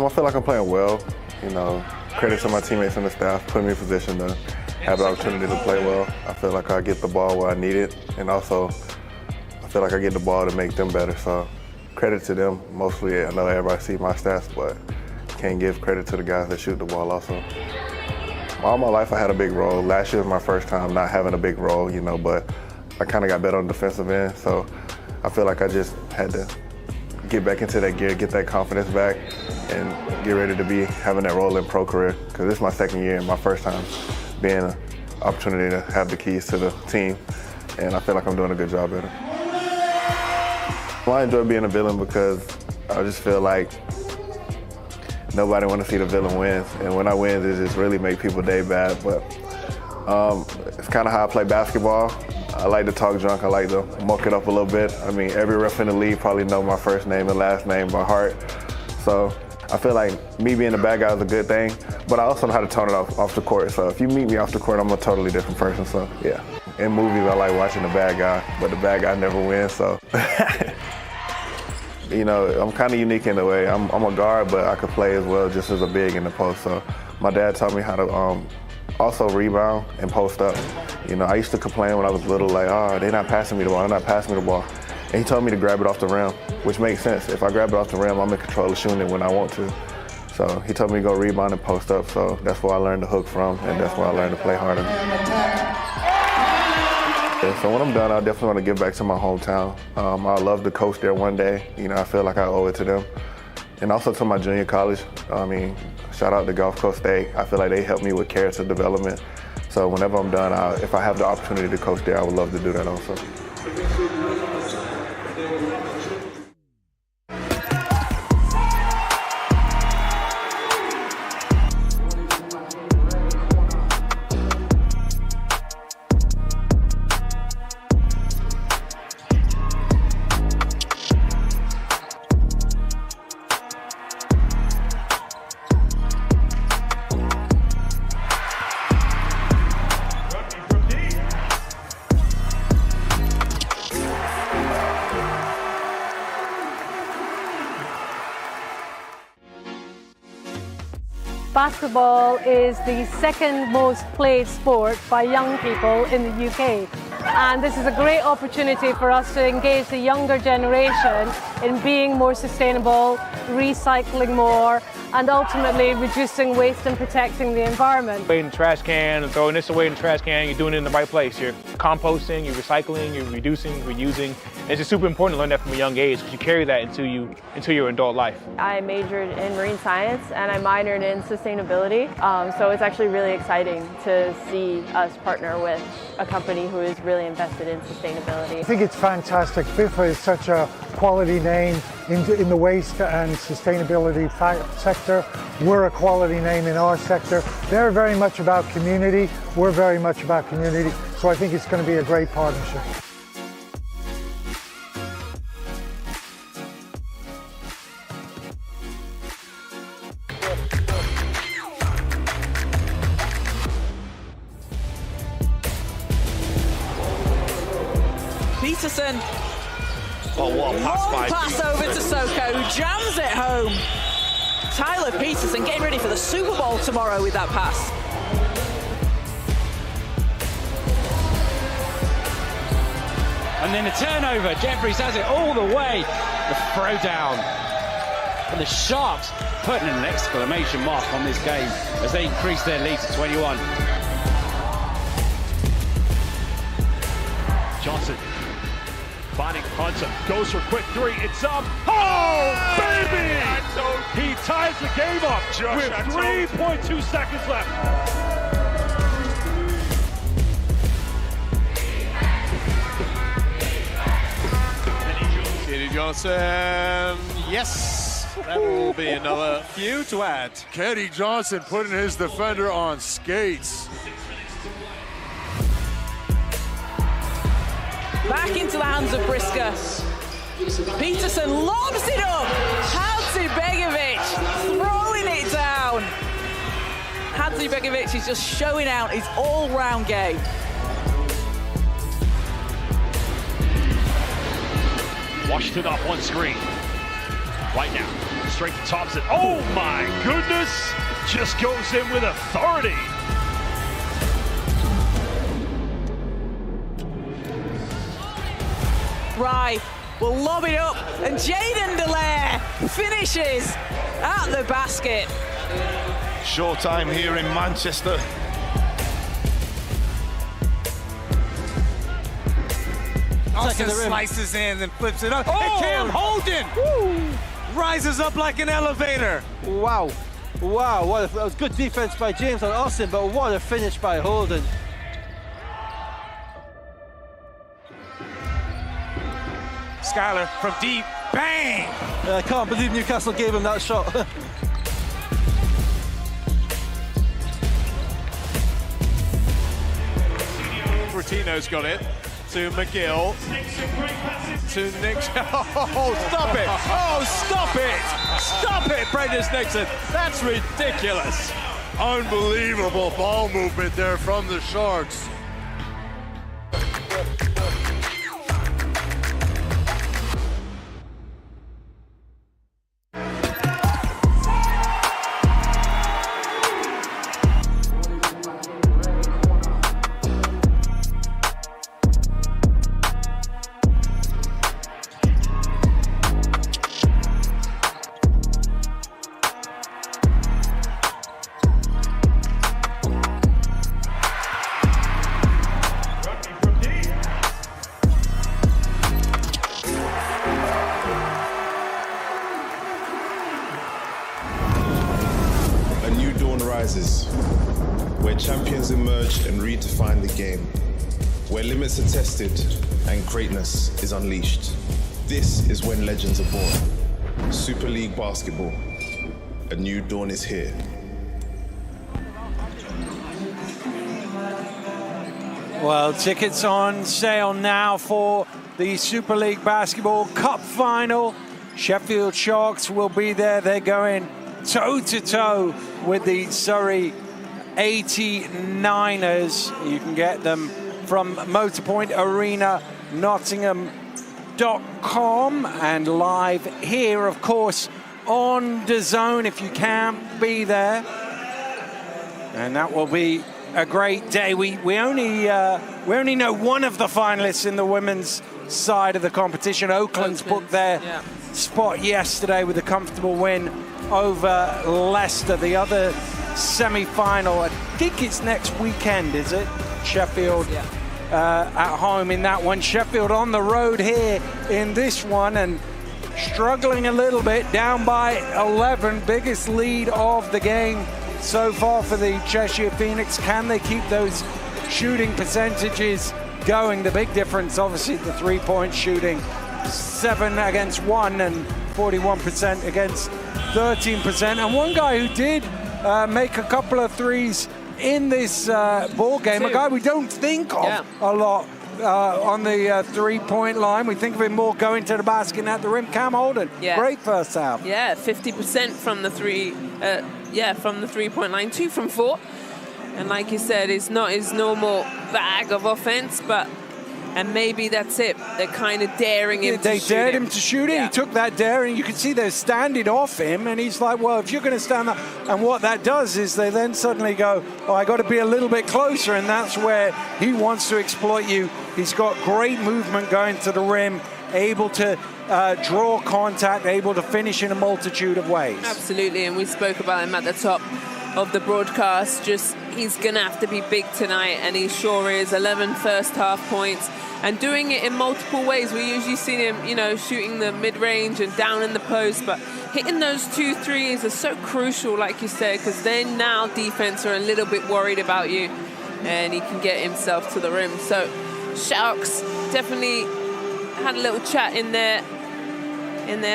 I feel like I'm playing well. You know, credit to my teammates and the staff putting me in position to have the opportunity to play well. I feel like I get the ball where I need it, and also I feel like I get the ball to make them better. So credit to them mostly. I know everybody sees my stats, but can't give credit to the guys that shoot the ball also. All my life I had a big role. Last year was my first time not having a big role, you know, but I kind of got better on the defensive end. So I feel like I just had to get back into that gear, get that confidence back, and get ready to be having that role in pro career. Because this is my second year and my first time being an opportunity to have the keys to the team, and I feel like I'm doing a good job at it. Well, I enjoy being a villain because I just feel like nobody want to see the villain win, and when I win, it just really make people's day bad. But it's kind of how I play basketball. I like to talk junk. I like to muck it up a little bit. I mean, every ref in the league probably know my first name and last name by heart. So I feel like me being the bad guy is a good thing, but I also know how to tone it off the court. So if you meet me off the court, I'm a totally different person. So yeah, in movies I like watching the bad guy, but the bad guy never wins. So you know, I'm kind of unique in a way. I'm a guard, but I could play as well just as a big in the post. So my dad taught me how to also rebound and post up. You know, I used to complain when I was little, like, oh, they're not passing me the ball, they're not passing me the ball. And he told me to grab it off the rim, which makes sense. If I grab it off the rim, I'm in control of shooting it when I want to. So he told me to go rebound and post up, so that's where I learned to hook from, and that's where I learned to play harder. Yeah, so when I'm done, I definitely want to give back to my hometown. I'd love to coach there one day. You know, I feel like I owe it to them. And also to my junior college. I mean, shout out to Gulf Coast State. I feel like they helped me with character development. So whenever I'm done, if I have the opportunity to coach there, I would love to do that also. Basketball is the second most played sport by young people in the UK. And this is a great opportunity for us to engage the younger generation in being more sustainable, recycling more, and ultimately reducing waste and protecting the environment. Away in the trash can, and throwing this away in the trash can, you're doing it in the right place. You're composting, you're recycling, you're reducing, reusing. It's just super important to learn that from a young age because you carry that into your adult life. I majored in marine science and I minored in sustainability. So it's actually really exciting to see us partner with a company who is really invested in sustainability. I think it's fantastic. FIFA is such a quality name in the waste and sustainability sector. We're a quality name in our sector. They're very much about community. We're very much about community. So I think it's going to be a great partnership. Peterson. Oh, what a pass by pass over to Soko, who jams it home. Tyler Peterson getting ready for the Super Bowl tomorrow with that pass. And then a turnover. Jeffries has it all the way. The throw down. And the Sharks putting an exclamation mark on this game as they increase their lead to 21. Johnson finding Hunter, goes for quick three, it's up. Oh, baby! He ties the game up with 3.2 seconds left. Kenny Johnson, yes, that will be another few to add. Kenny Johnson putting his defender on skates. Back into the hands of Brisker. Peterson lobs it up. Hadzibegovic throwing it down. Hadzibegovic is just showing out his all-round game. Washed it up on screen. Right now, straight to Thompson. Oh my goodness! Just goes in with authority. Rye will lob it up, and Jaden Dallaire finishes at the basket. Showtime here in Manchester. Austin slices in and flips it up. Oh, Cam Holden rises up like an elevator. Wow. Wow, that was good defense by James on Austin, but what a finish by Holden. Skyler from deep, bang! I can't believe Newcastle gave him that shot. Rutino's got it to McGill, to Nick. Oh, stop it! Oh, stop it! Stop it, Brendan Nixon! That's ridiculous! Unbelievable ball movement there from the Sharks. Where champions emerge and redefine the game, where limits are tested and greatness is unleashed. This is when legends are born. Super League Basketball, a new dawn is here. Well, tickets on sale now for the Super League Basketball Cup Final. Sheffield Sharks will be there. They're going toe-to-toe with the Surrey 89ers. You can get them from Motorpoint Arena, Nottingham.com, and live here, of course, on DAZN if you can't be there. And that will be a great day. We only know one of the finalists in the women's side of the competition. Oakland's booked their spot yesterday with a comfortable win over Leicester. The other semi-final, I think it's next weekend, is it? Sheffield at home in that one. Sheffield on the road here in this one and struggling a little bit, down by 11, biggest lead of the game so far for the Cheshire Phoenix. Can they keep those shooting percentages going? The big difference, obviously, the three-point shooting, 7 against 1 and 41% against 13%. And one guy who did make a couple of threes in this ball game, a guy we don't think of a lot on the three-point line. We think of him more going to the basket and at the rim. Cam Holden, great first half. Yeah, 50% from the from the three-point line, 2 from 4. And like you said, it's not his normal bag of offense, and maybe that's it. They're kind of daring him to shoot. They dared him to shoot it. He took that dare, and you can see they're standing off him. And he's like, well, if you're going to stand up. And what that does is they then suddenly go, oh, I got to be a little bit closer. And that's where he wants to exploit you. He's got great movement going to the rim, able to draw contact, able to finish in a multitude of ways. Absolutely. And we spoke about him at the top of the broadcast. Just he's gonna have to be big tonight, and he sure is. 11 first half points and doing it in multiple ways. We usually see him, shooting the mid-range and down in the post, but hitting those 2 threes are so crucial, like you said, because then now defense are a little bit worried about you, and he can get himself to the rim. So Sharks definitely had a little chat in their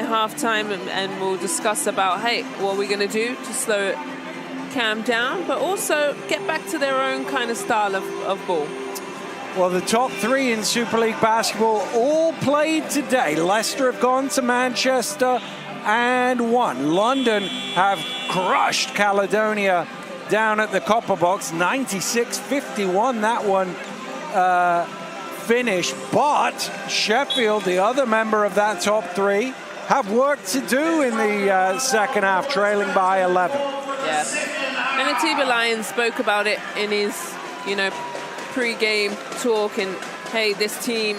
halftime, and we'll discuss about, hey, what are we going to do to slow Cam down, but also get back to their own kind of style of ball. Well, the top 3 in Super League basketball all played today. Leicester have gone to Manchester and won. London have crushed Caledonia down at the Copper Box, 96-51 that one finished. But Sheffield, the other member of that top 3, have work to do in the second half, trailing by 11. Yeah, and Atiba Lyons spoke about it in his, pre-game talk, and hey, this team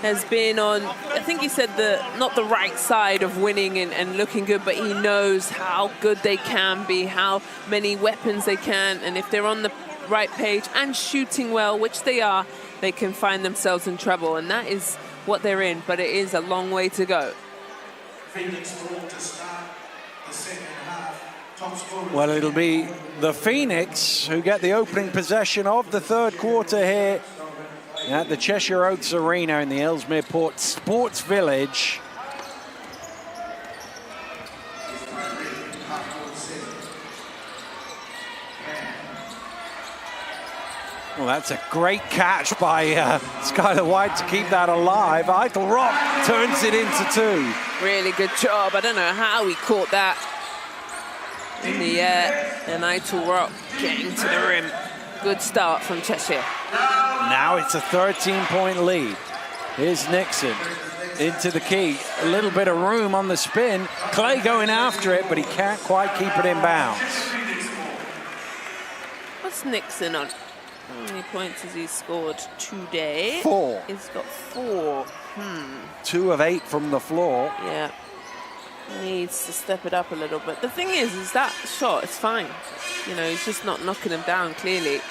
has been on, I think he said not the right side of winning and looking good, but he knows how good they can be, how many weapons they can, and if they're on the right page and shooting well, which they are, they can find themselves in trouble, and that is what they're in, but it is a long way to go. Well, it'll be the Phoenix who get the opening possession of the third quarter here at the Cheshire Oaks Arena in the Ellesmere Port Sports Village. Well, that's a great catch by Skylar White to keep that alive. Eitel Rock turns it into 2. Really good job. I don't know how he caught that in the air. And Eitel Rock getting to the rim. Good start from Cheshire. Now it's a 13-point lead. Here's Nixon into the key. A little bit of room on the spin. Clay going after it, but he can't quite keep it in bounds. What's Nixon on? How many points has he scored today? 4. He's got 4. 2 of 8 from the floor. Yeah. Needs to step it up a little bit. The thing is that shot is fine. He's just not knocking him down, clearly.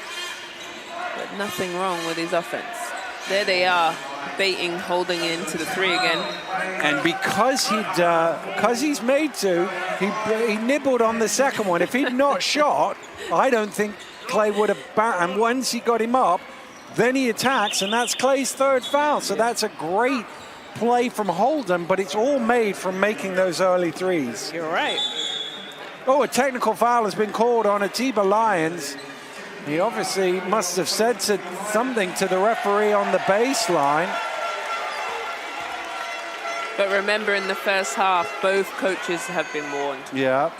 But nothing wrong with his offense. There they are, baiting, holding into the 3 again. And because he's made to, he nibbled on the second one. If he'd not shot, I don't think Clay would have and once he got him up, then he attacks, and that's Clay's 3rd foul. So that's a great play from Holden, but it's all made from making those early 3s. You're right. Oh, a technical foul has been called on Atiba Lyons. He obviously must have said something to the referee on the baseline. But remember, in the first half, both coaches have been warned. Yeah.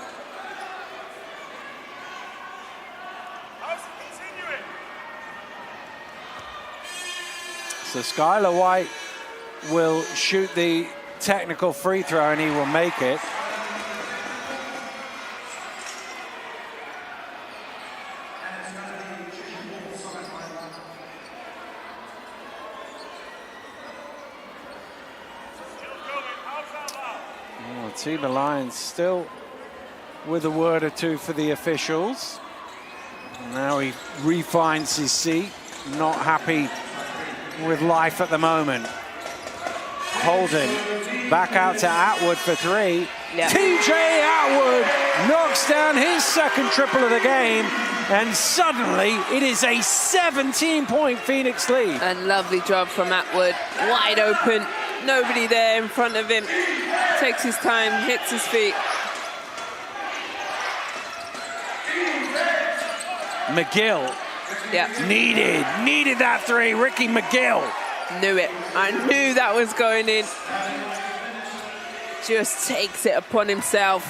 So Skylar White will shoot the technical free throw, and he will make it. Team Alliance still with a word or two for the officials. Now he refines his seat, not happy with life at the moment. Holden back out to Atwood for three. Yeah. TJ Atwood knocks down his second triple of the game, and suddenly it is a 17-point Phoenix lead. And lovely job from Atwood, wide open, nobody there in front of him. Takes his time, hits his feet. McGill, needed that three. Ricky McGill. Knew it. I knew that was going in. Just takes it upon himself.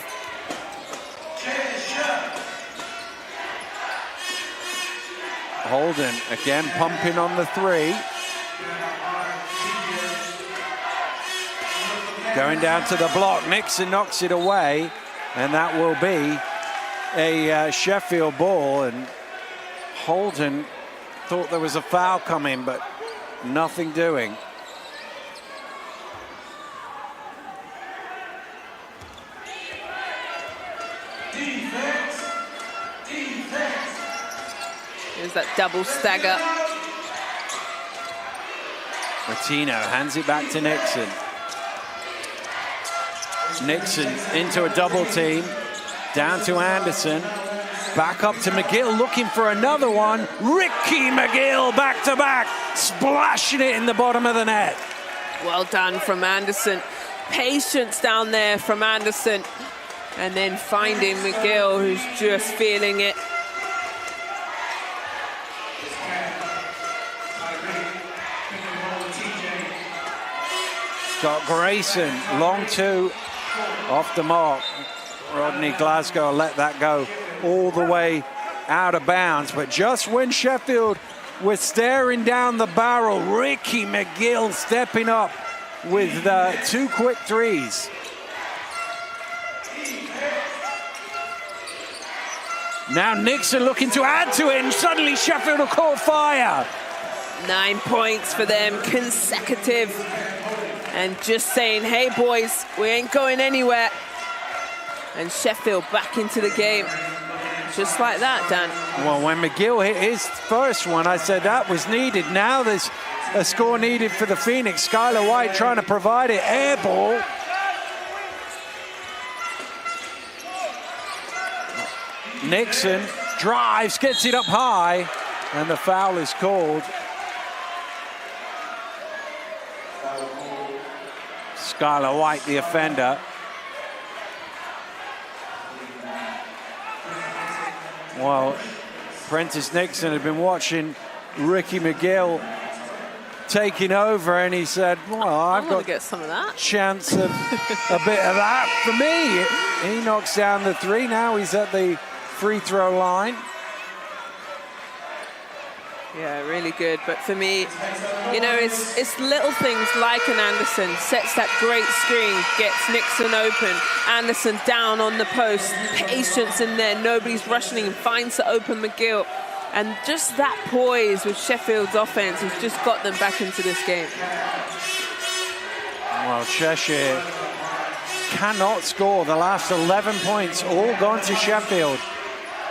Holden again pumping on the three. Going down to the block. Nixon knocks it away, and that will be a Sheffield ball. And Holden thought there was a foul coming, but nothing doing. There's that double stagger. Martino hands it back to Nixon. Nixon into a double team. Down to Anderson. Back up to McGill, looking for another one. Ricky McGill back to back, splashing it in the bottom of the net. Well done from Anderson. Patience down there from Anderson. And then finding McGill, who's just feeling it. Scott Grayson, long two, off the mark. Rodney Glasgow let that go all the way out of bounds. But just when Sheffield was staring down the barrel, Ricky McGill stepping up with two quick threes. Now Nixon looking to add to it, and suddenly Sheffield have caught fire. 9 points for them, consecutive. And just saying, hey boys, we ain't going anywhere. And Sheffield back into the game. Just like that, Dan. Well, when McGill hit his first one, I said that was needed. Now there's a score needed for the Phoenix. Skylar White trying to provide it. Air ball. Nixon drives, gets it up high, and the foul is called. Skylar White, the offender. Well, Prentice Nixon had been watching Ricky McGill taking over, and he said, well, I've got to get some of that chance of a bit of that for me. He knocks down the three. Now he's at the free throw line. Yeah, really good. But for me, you know, it's little things like an Anderson sets that great screen, gets Nixon open, Anderson down on the post, patience in there, nobody's rushing, finds the open McGill. And just that poise with Sheffield's offense has just got them back into this game. Well, Cheshire cannot score. The last 11 points all gone to Sheffield.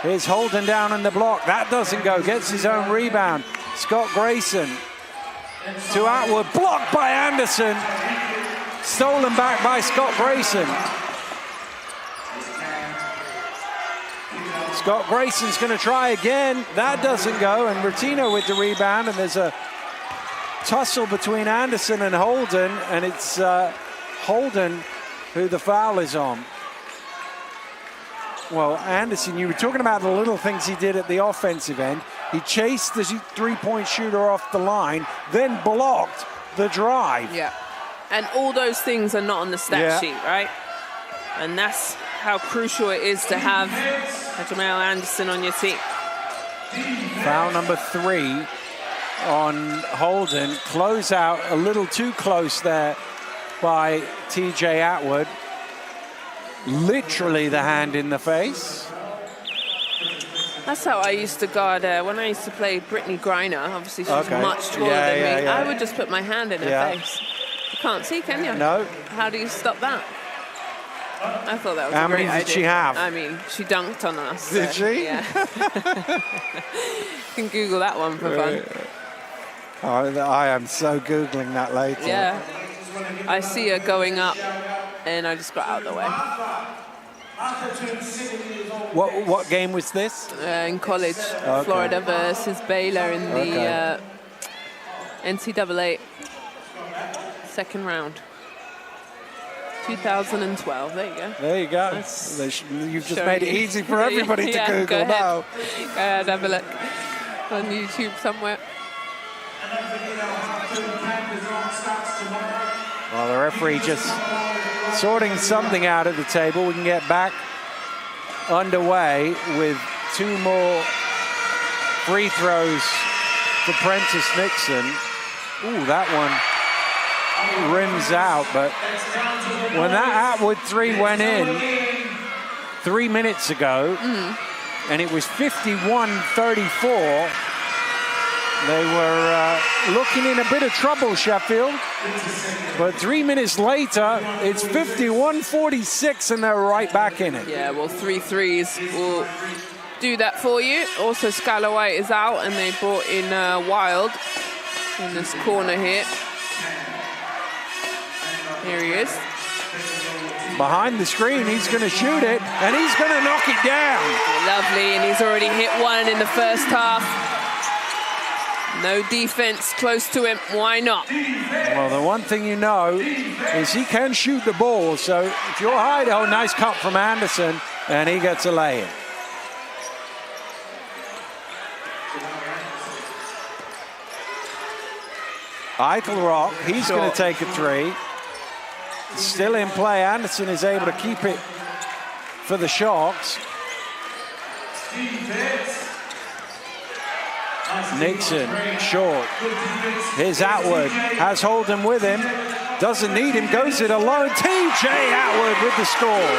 Here's Holden down on the block. That doesn't go. Gets his own rebound. Scott Grayson to Atwood. Blocked by Anderson. Stolen back by Scott Grayson. Scott Grayson's going to try again. That doesn't go. And Rotino with the rebound. And there's a tussle between Anderson and Holden. And it's Holden who the foul is on. Well, Anderson, you were talking about the little things he did at the offensive end. He chased the three-point shooter off the line, then blocked the drive. Yeah, and all those things are not on the stat sheet, right? And that's how crucial it is to have a Jamal Anderson on your team. Foul number 3 on Holden. Close out a little too close there by TJ Atwood. Literally the hand in the face. That's how I used to guard when I used to play Brittany Griner. Obviously, she's much taller than me. I would just put my hand in her face. You can't see, can you? No. How do you stop that? I thought that was How a great many did idea. she have? I mean, she dunked on us. Did she? Yeah. You can Google that one for fun. Oh, I am so Googling that later. Yeah. I see her going up, and I just got out of the way. What game was this? In college, Okay. Florida versus Baylor in the NCAA second round. 2012. There you go. There you go. You've just made it easy for everybody to Google go ahead. now. Go ahead, have a look on YouTube somewhere. Well, the referee just sorting something out at the table. We can get back underway with 2 more free throws for Prentice Nixon. Ooh, that one rims out, but when that Atwood 3 went in 3 minutes ago, and it was 51-34, they were looking in a bit of trouble, Sheffield. But 3 minutes later, it's 51-46, and they're right back in it. Yeah, well, 3 threes will do that for you. Also, Skylar White is out, and they brought in Wild in this corner here. Here he is. Behind the screen, he's going to shoot it, and he's going to knock it down. Lovely, and he's already hit one in the first half. No defense close to him. Why not? Well, the one thing you know is he can shoot the ball. So if you're high, oh, nice cut from Anderson, and he gets a lay-in. Eichelrock, he's going to take a 3. Still in play. Anderson is able to keep it for the Sharks. Nixon, short. Here's Atwood, has Holden with him. Doesn't need him, goes it alone. TJ Atwood with the score.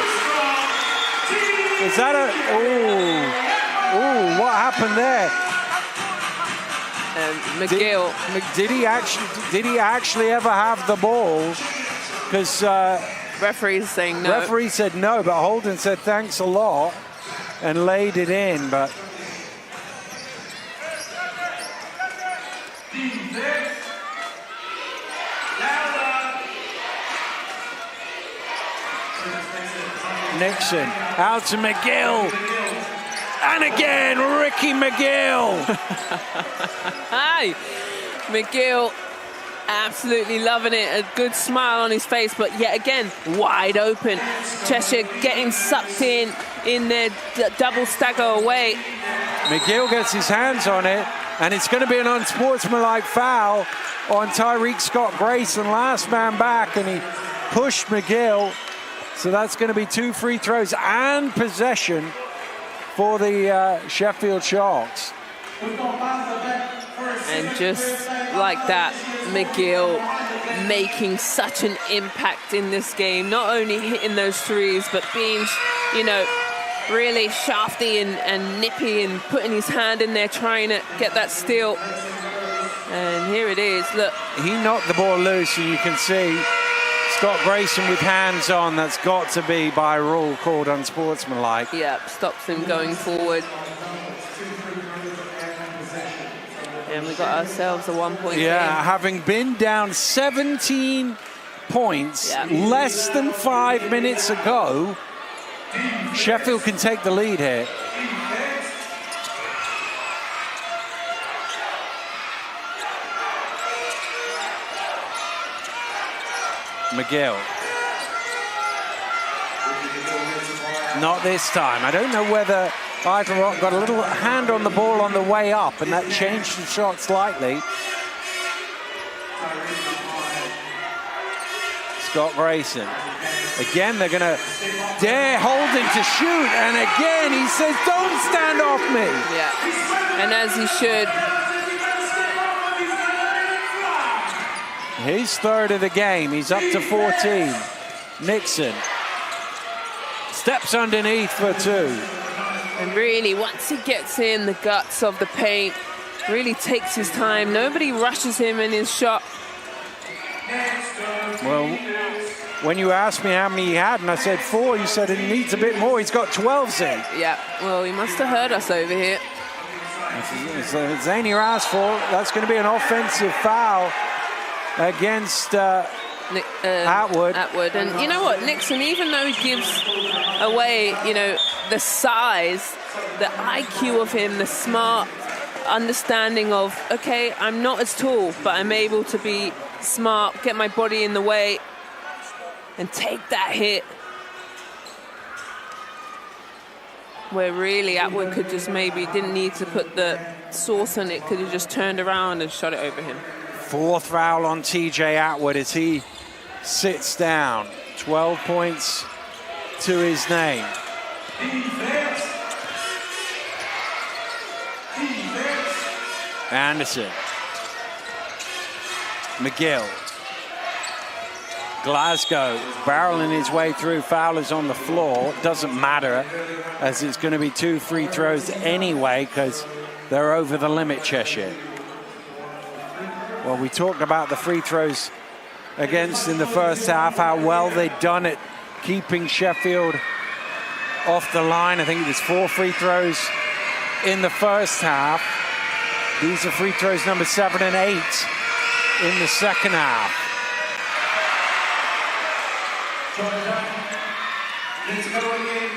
Is that a, what happened there? McGill. Did he actually ever have the ball? Because referee's saying no. Referee said no, but Holden said thanks a lot and laid it in. But Nixon out to McGill. And again, Ricky McGill. Hi, McGill. Absolutely loving it. A good smile on his face, but yet again, wide open. Cheshire getting sucked in their double stagger away. McGill gets his hands on it, and it's going to be an unsportsmanlike foul on Tyreek Scott-Grayson, last man back, and he pushed McGill. So that's going to be 2 free throws and possession for the Sheffield Sharks. And just like that, McGill making such an impact in this game, not only hitting those threes, but being, really shafty and nippy and putting his hand in there, trying to get that steal. And here it is, look. He knocked the ball loose, and you can see Scott Grayson with hands on. That's got to be, by rule, called unsportsmanlike. Yep, stops him going forward. And we got ourselves a 1-point Yeah, game. having been down 17 points less than 5 minutes ago, Sheffield can take the lead here. McGill. Not this time. I don't know whether Eichelrock got a little hand on the ball on the way up, and that changed the shot slightly. Scott Grayson. Again, they're going to dare Holden to shoot, and again he says, don't stand off me. Yeah, and as he should. His third of the game. He's up to 14. Nixon steps underneath for 2. And really, once he gets in the guts of the paint, really takes his time. Nobody rushes him in his shot. Well, when you asked me how many he had, and I said 4, you said it needs a bit more. He's got 12, Zane. Yeah, well, he must have heard us over here. Zane, you're asked for. That's going to be an offensive foul against Atwood. And you know what, Nixon, even though he gives away, you know, the size, the IQ of him, the smart understanding of, okay, I'm not as tall, but I'm able to be smart, get my body in the way, and take that hit. Where really Atwood could just maybe didn't need to put the sauce on it, could have just turned around and shot it over him. 4th foul on TJ Atwood as he sits down. 12 points to his name. Anderson. McGill. Glasgow barreling his way through. Fowler's on the floor. Doesn't matter, as it's going to be 2 free throws anyway, because they're over the limit, Cheshire. Well, we talked about the free throws against in the first half, how well they'd done it keeping Sheffield off the line. I think it was 4 free throws in the first half. These are free throws number 7 and 8 in the second half. Let's go again.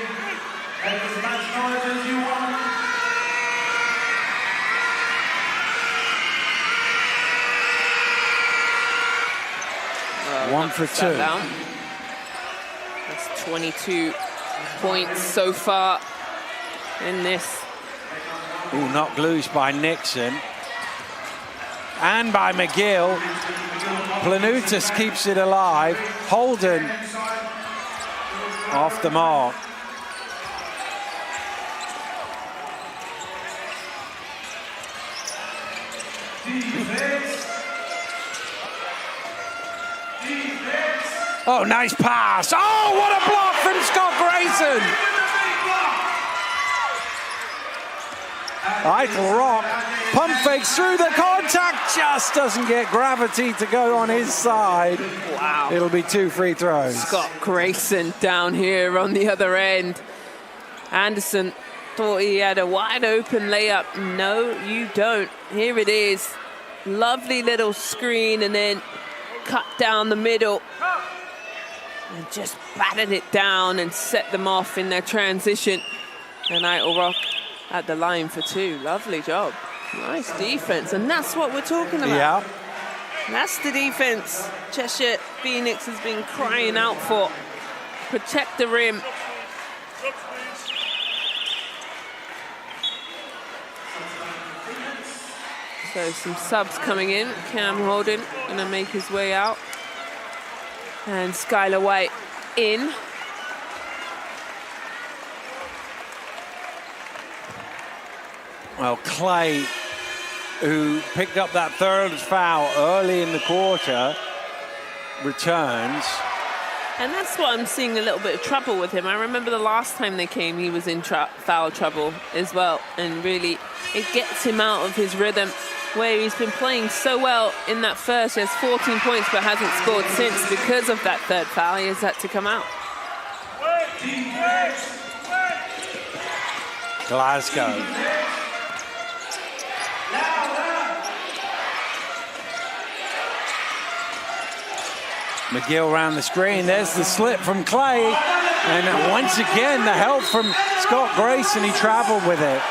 That is much noise as you want. One for 2. That's 22 points so far in this. Ooh, knocked loose by Nixon. And by McGill. Planutis keeps it alive. Holden off the mark. Oh, nice pass. Oh, what a block from Scott Grayson. Eitel Rock pump fakes through the contact, just doesn't get gravity to go on his side. Wow. It'll be 2 free throws. Scott Grayson down here on the other end. Anderson thought he had a wide open layup. No, you don't. Here it is. Lovely little screen and then cut down the middle. And just battered it down and set them off in their transition. And Eitel Rock at the line for 2. Lovely job. Nice defense. And that's what we're talking about. Yeah. That's the defense Cheshire Phoenix has been crying out for. Protect the rim. So some subs coming in. Cam Holden gonna make his way out. And Skylar White in. Well, Clay, who picked up that 3rd foul early in the quarter, returns. And that's what I'm seeing a little bit of trouble with him. I remember the last time they came, he was in foul trouble as well. And really, it gets him out of his rhythm, where he's been playing so well in that first. He has 14 points, but hasn't scored since because of that 3rd foul. He has had to come out. Glasgow. McGill around the screen. There's the slip from Clay. And once again, the help from Scott Grayson. He traveled with it.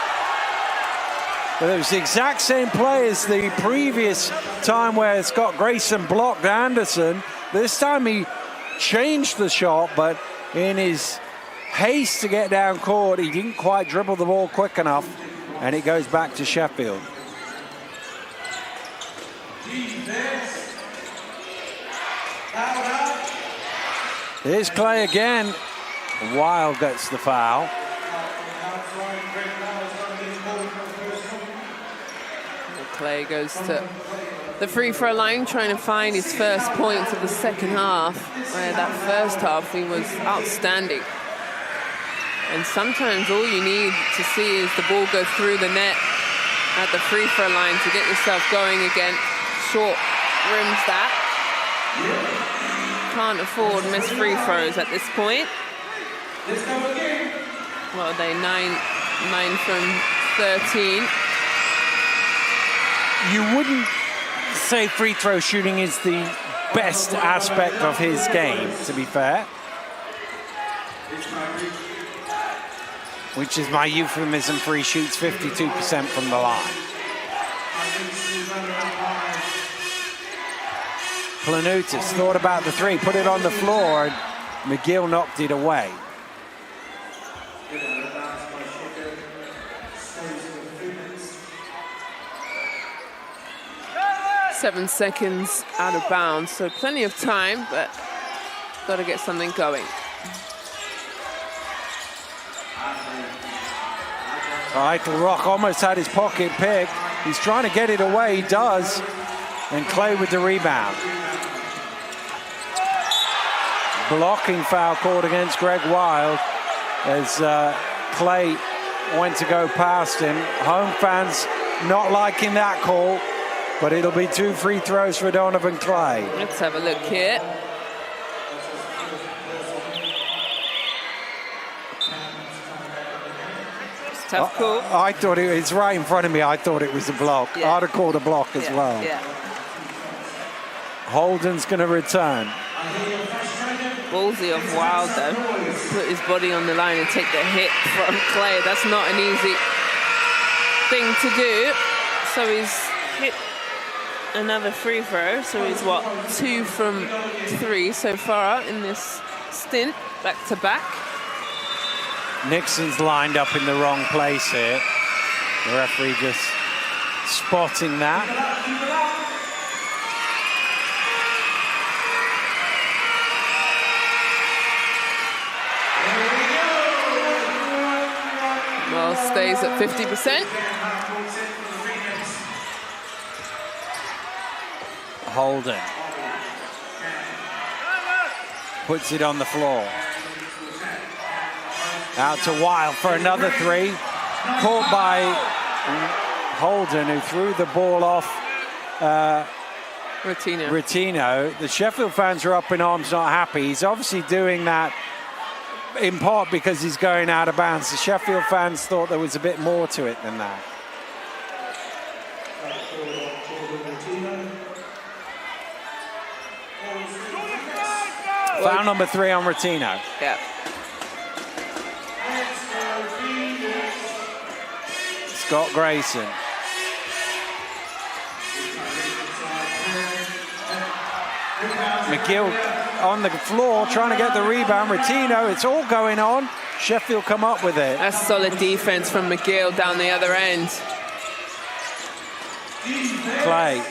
But it was the exact same play as the previous time where Scott Grayson blocked Anderson. This time he changed the shot, but in his haste to get down court, he didn't quite dribble the ball quick enough, and it goes back to Sheffield. Here's Clay again. Wild gets the foul. Clay goes to the free throw line, trying to find his first points of the second half, where that first half he was outstanding. And sometimes all you need to see is the ball go through the net at the free throw line to get yourself going again. Short rims that. can't afford missed free throws at this point. Well, they 9 from 13. You wouldn't say free throw shooting is the best aspect of his game, to be fair. Which is my euphemism for he shoots 52% from the line. Planutis thought about the three, put it on the floor, and McGill knocked it away. Seven seconds out of bounds, so plenty of time, but got to get something going. Eitel Rock almost had his pocket picked. He's trying to get it away, he does. And Clay with the rebound. Blocking foul called against Greg Wild as Clay went to go past him. Home fans not liking that call, but it'll be 2 free throws for Donovan Clay. Let's have a look here. Tough call. I thought it's right in front of me. I thought it was a block. Yeah. I'd have called a block as well. Yeah. Holden's going to return. Ballsy of Wild, though. Put his body on the line and take the hit from Clay. That's not an easy thing to do. So he's hit another free throw. So he's, 2 from 3 so far in this stint, back to back. Nixon's lined up in the wrong place here. The referee just spotting that. Well, stays at 50%. Holden puts it on the floor. Out to Wild for another 3. Caught by Holden, who threw the ball off Rotino. The Sheffield fans are up in arms, not happy. He's obviously doing that in part because he's going out of bounds. The Sheffield fans thought there was a bit more to it than that. Foul number 3 on Rotino. Yeah. Scott Grayson. McGill on the floor trying to get the rebound. Rotino, it's all going on. Sheffield come up with it. That's solid defense from McGill down the other end. Clay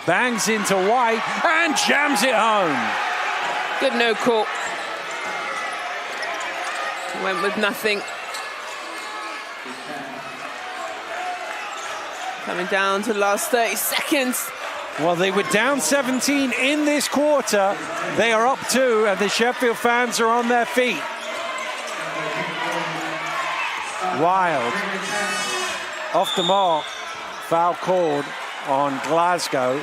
bangs into White and jams it home. Good no call. Went with nothing. Coming down to the last 30 seconds. Well, they were down 17 in this quarter. They are up 2, and the Sheffield fans are on their feet. Wild. Off the mark. Foul called on Glasgow.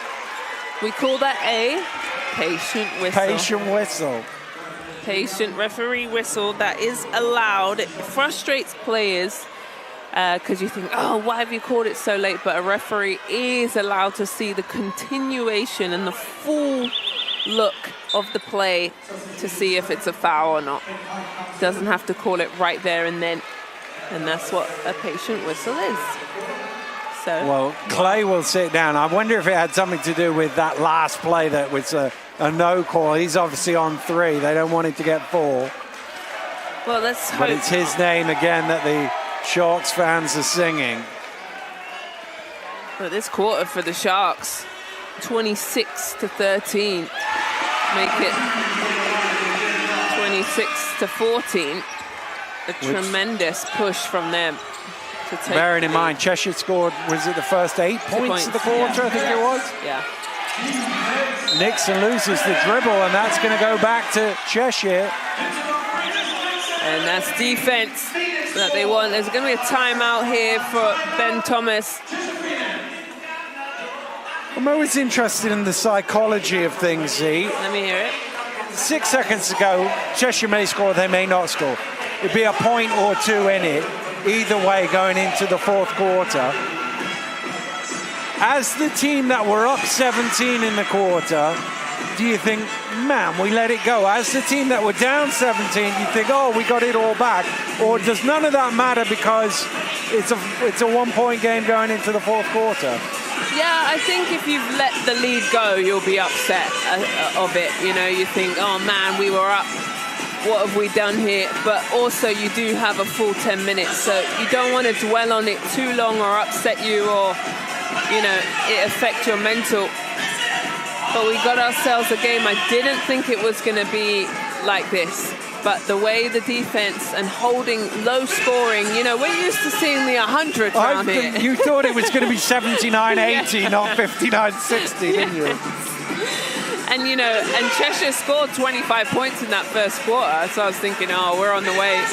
We call that a patient whistle. Patient whistle. Patient referee whistle that is allowed. It frustrates players because you think, oh, why have you called it so late? But a referee is allowed to see the continuation and the full look of the play to see if it's a foul or not. Doesn't have to call it right there and then. And that's what a patient whistle is. So. Well, Clay will sit down. I wonder if it had something to do with that last play that was a no call. He's obviously on 3. They don't want him to get 4. Well, let's hope. But it's his name again that the Sharks fans are singing. But this quarter for the Sharks, 26-13. Make it 26-14. A tremendous push from them. Bearing in mind, Cheshire scored, was it the first 8 points of the quarter, I think it was? Yeah. Nixon loses the dribble, and that's going to go back to Cheshire. And that's defense that they want. There's going to be a timeout here for Ben Thomas. I'm always interested in the psychology of things, Z. Let me hear it. 6 seconds to go. Cheshire may score, they may not score. It'd be a point or two in it, either way, going into the fourth quarter. As the team that were up 17 in the quarter, do you think, man, we let it go? As the team that were down 17, you think, oh, we got it all back? Or does none of that matter because it's a one-point game going into the fourth quarter? Yeah, I think if you've let the lead go, you'll be upset of it. You know, you think, oh man, we were up. What have we done here? But also you do have a full 10 minutes, so you don't want to dwell on it too long or upset you or, you know, it affect your mental. But we got ourselves a game. I didn't think it was going to be like this. But the way the defense and holding low scoring, you know, we're used to seeing the 100 around here. You thought it was going to be 79-80, not 59-60, didn't you? And, you know, and Cheshire scored 25 points in that first quarter. So I was thinking, oh, we're on the way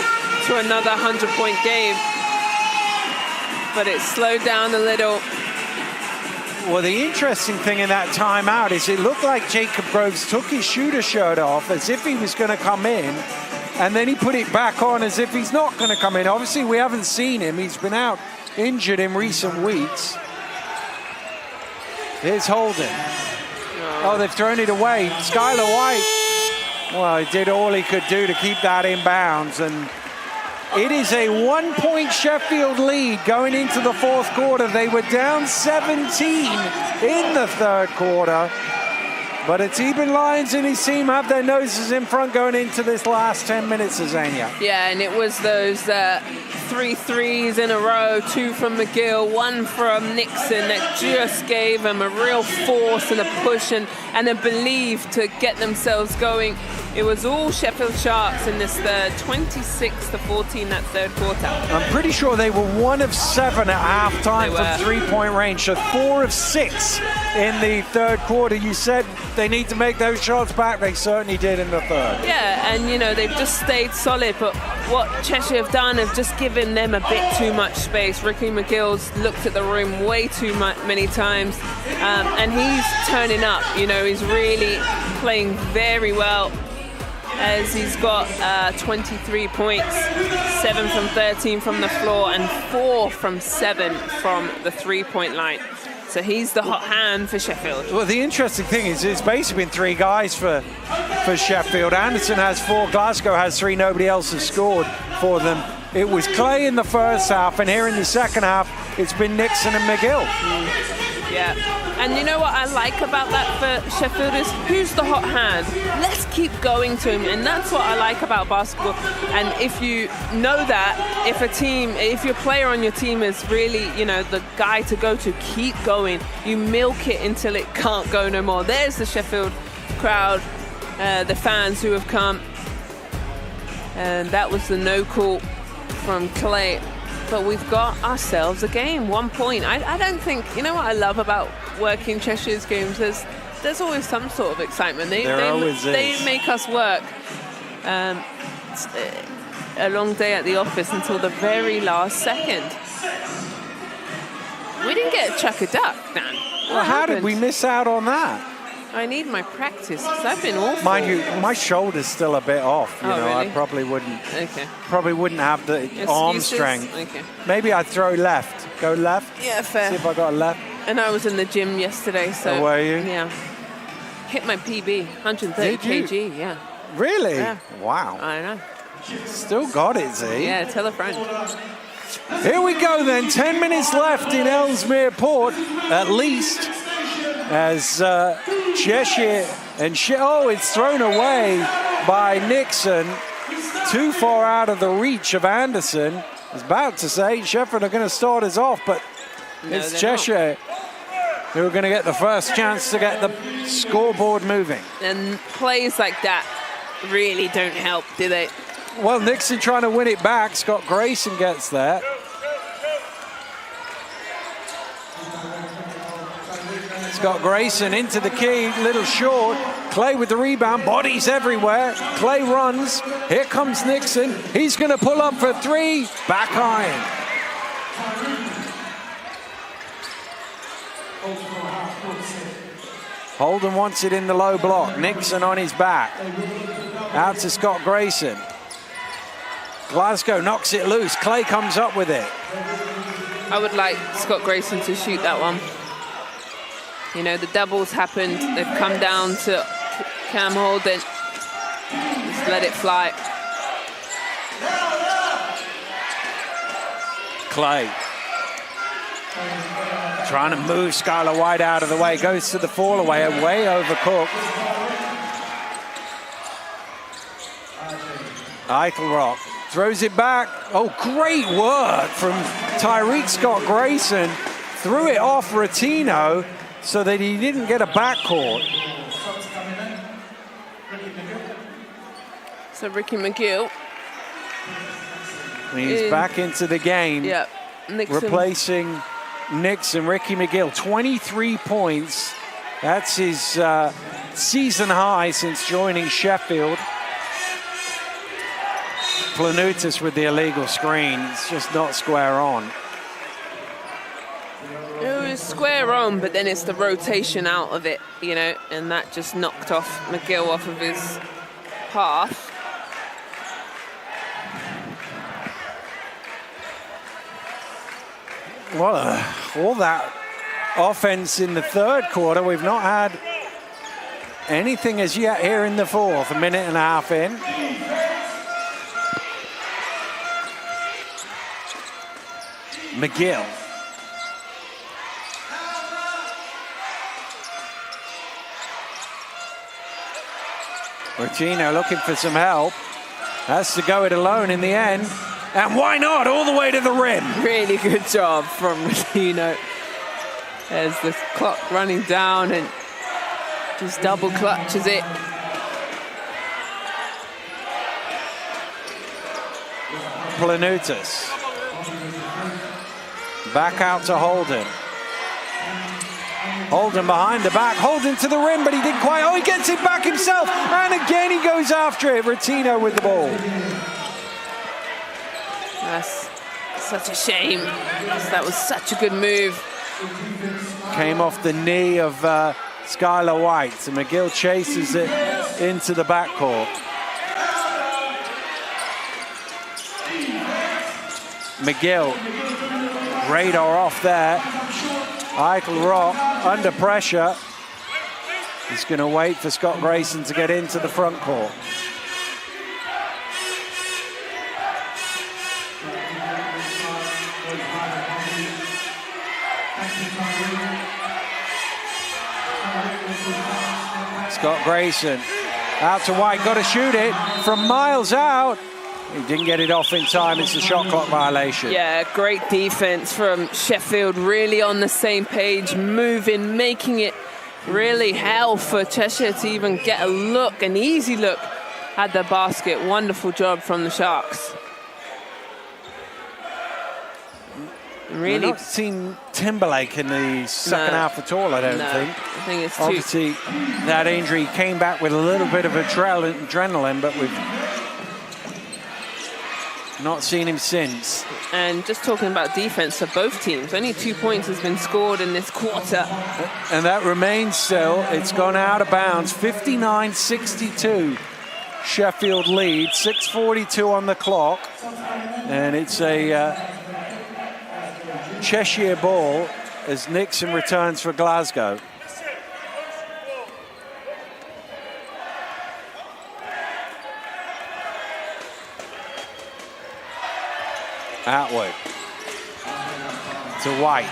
to another 100-point game. But it slowed down a little. Well, the interesting thing in that timeout is it looked like Jacob Groves took his shooter shirt off as if he was going to come in, and then he put it back on as if he's not going to come in. Obviously, we haven't seen him. He's been out injured in recent weeks. Here's Holden. Oh, they've thrown it away. Skylar White, well, he did all he could do to keep that in bounds, and it is a 1-point Sheffield lead going into the fourth quarter. They were down 17 in the third quarter. But it's Eben Lyons and his team have their noses in front going into this last 10 minutes, Azania. Yeah, and it was those 3 threes in a row, 2 from McGill, 1 from Nixon that just gave them a real force and a push and a belief to get themselves going. It was all Sheffield Sharks in this third, 26-14 that third quarter. I'm pretty sure they were 1 of 7 at halftime from 3-point range, so 4 of 6 in the third quarter. You said they need to make those shots back. They certainly did in the third. Yeah, and you know, they've just stayed solid, but what Cheshire have done have just given them a bit too much space. Ricky McGill's looked at the rim way too many times, and he's turning up. You know, he's really playing very well, as he's got 23 points, 7 from 13 from the floor and 4 from 7 from the 3-point line. So he's the hot hand for Sheffield. Well, the interesting thing is it's basically been 3 guys for Sheffield. Anderson has 4, Glasgow has 3, nobody else has scored for them. It was Clay in the first half, and here in the second half, it's been Nixon and McGill. Yeah, and you know what I like about that for Sheffield is who's the hot hand? Let's keep going to him, and that's what I like about basketball. And if you know that, if your player on your team is really, you know, the guy to go to, keep going. You milk it until it can't go no more. There's the Sheffield crowd, the fans who have come, and that was the no call from Clay. But we've got ourselves a game, 1 point. I don't think, you know what I love about working Cheshire's games? There's always some sort of excitement. They make us work. It's a long day at the office until the very last second. We didn't get a chuck a duck, Dan. Well, how did we miss out on that? I need my practice because I've been awful. Mind you, my shoulder's still a bit off. You know, really? I probably wouldn't. Okay. Probably wouldn't have the arm strength. Okay. Maybe I'd throw left. Go left. Yeah, fair. See if I got a left. And I was in the gym yesterday, so. Oh, were you? Yeah. Hit my PB, 130 kg. Yeah. Really? Yeah. Wow. I know. Still got it, see? Yeah, tell a friend. Here we go then. 10 minutes left in Ellesmere Port, at least. As Cheshire and it's thrown away by Nixon. Too far out of the reach of Anderson. I was about to say Sheffield are going to start us off, but it's Cheshire who are going to get the first chance to get the scoreboard moving. And plays like that really don't help, do they? Well, Nixon trying to win it back. Scott Grayson gets there. Scott Grayson into the key, little short. Clay with the rebound, bodies everywhere. Clay runs. Here comes Nixon. He's going to pull up for 3. Back iron. Holden wants it in the low block. Nixon on his back. Out to Scott Grayson. Glasgow knocks it loose. Clay comes up with it. I would like Scott Grayson to shoot that one. You know, the doubles happened. They've come down to Cam Holden. Just let it fly. Clay. Trying to move Skylar White out of the way. Goes to the fall away. Way overcooked. Eichelrock throws it back. Oh, great work from Tyreek Scott Grayson. Threw it off Rotino so that he didn't get a backcourt. So Ricky McGill. He's back into the game. Yep. Nixon. Replacing Nixon. Ricky McGill, 23 points. That's his season high since joining Sheffield. Planutis with the illegal screen. It's just not square on. It was square on, but then it's the rotation out of it, you know, and that just knocked off McGill off of his path. Well, all that offense in the third quarter. We've not had anything as yet here in the fourth. A minute and a half in. McGill. Rotino looking for some help. Has to go it alone in the end. And why not? All the way to the rim. Really good job from Rotino. There's the clock running down and just double clutches it. Planutis. Back out to Holden. Holden behind the back. Holden to the rim, but he didn't quite. Oh, he gets it back himself. And again, he goes after it. Rotino with the ball. That's such a shame. That was such a good move. Came off the knee of Skylar White. So McGill chases it into the backcourt. McGill. Radar off there. Eichelrock under pressure. He's going to wait for Scott Grayson to get into the front court. Scott Grayson out to White, got to shoot it from miles out. He didn't get it off in time. It's a shot clock violation. Yeah, great defense from Sheffield. Really on the same page, moving, making it really hell for Cheshire to even get a look, an easy look at the basket. Wonderful job from the Sharks. Really, we've not seen Timberlake in the second half at all, I don't think. I think it's obviously that injury came back with a little bit of adrenaline, but we've not seen him since. And just talking about defense for both teams, only 2 points has been scored in this quarter. And that remains still. It's gone out of bounds. 59-62. Sheffield lead. 6:42 on the clock. And it's a Cheshire ball as Nixon returns for Glasgow. Atwood to White.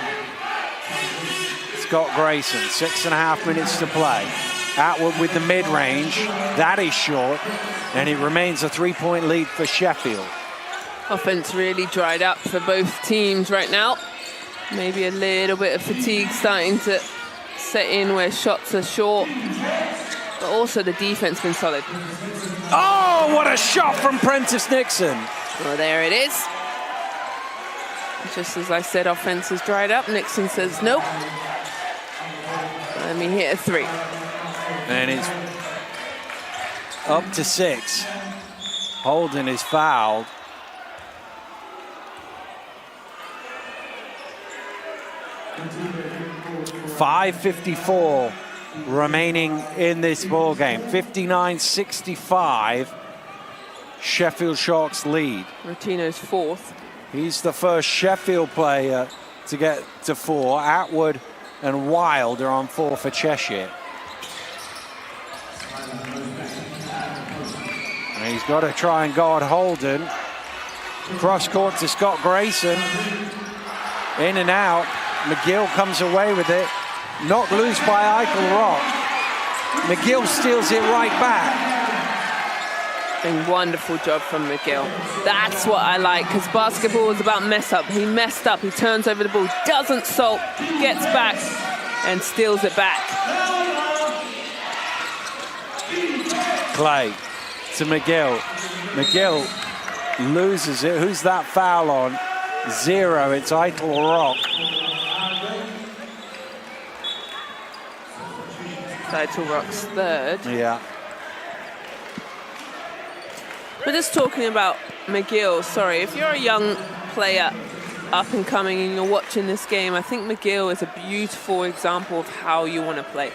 Scott Grayson, 6.5 minutes to play. Atwood with the mid-range. That is short, and it remains a 3-point lead for Sheffield. Offense really dried up for both teams right now. Maybe a little bit of fatigue starting to set in where shots are short, but also the defense been solid. Oh, what a shot from Prentice Nixon. Well, there it is. Just as I said, offense has dried up. Nixon says nope. Let me hit a three. And it's up to 6. Holden is fouled. .554 remaining in this ball game. 59-65, Sheffield Sharks lead. Rotino's fourth. He's the first Sheffield player to get to 4. Atwood and Wild are on 4 for Cheshire. And he's got to try and guard Holden. Cross court to Scott Grayson. In and out. McGill comes away with it. Knocked loose by Eichel Rock. McGill steals it right back. A wonderful job from McGill. That's what I like, because basketball is about mess up. He messed up, he turns over the ball, doesn't sulk, gets back and steals it back. Clay to McGill. McGill loses it. Who's that foul on? 0, it's Eichel Rock. Eichel Rock's third. Yeah. We're just talking about McGill, sorry. If you're a young player up and coming and you're watching this game, I think McGill is a beautiful example of how you want to play.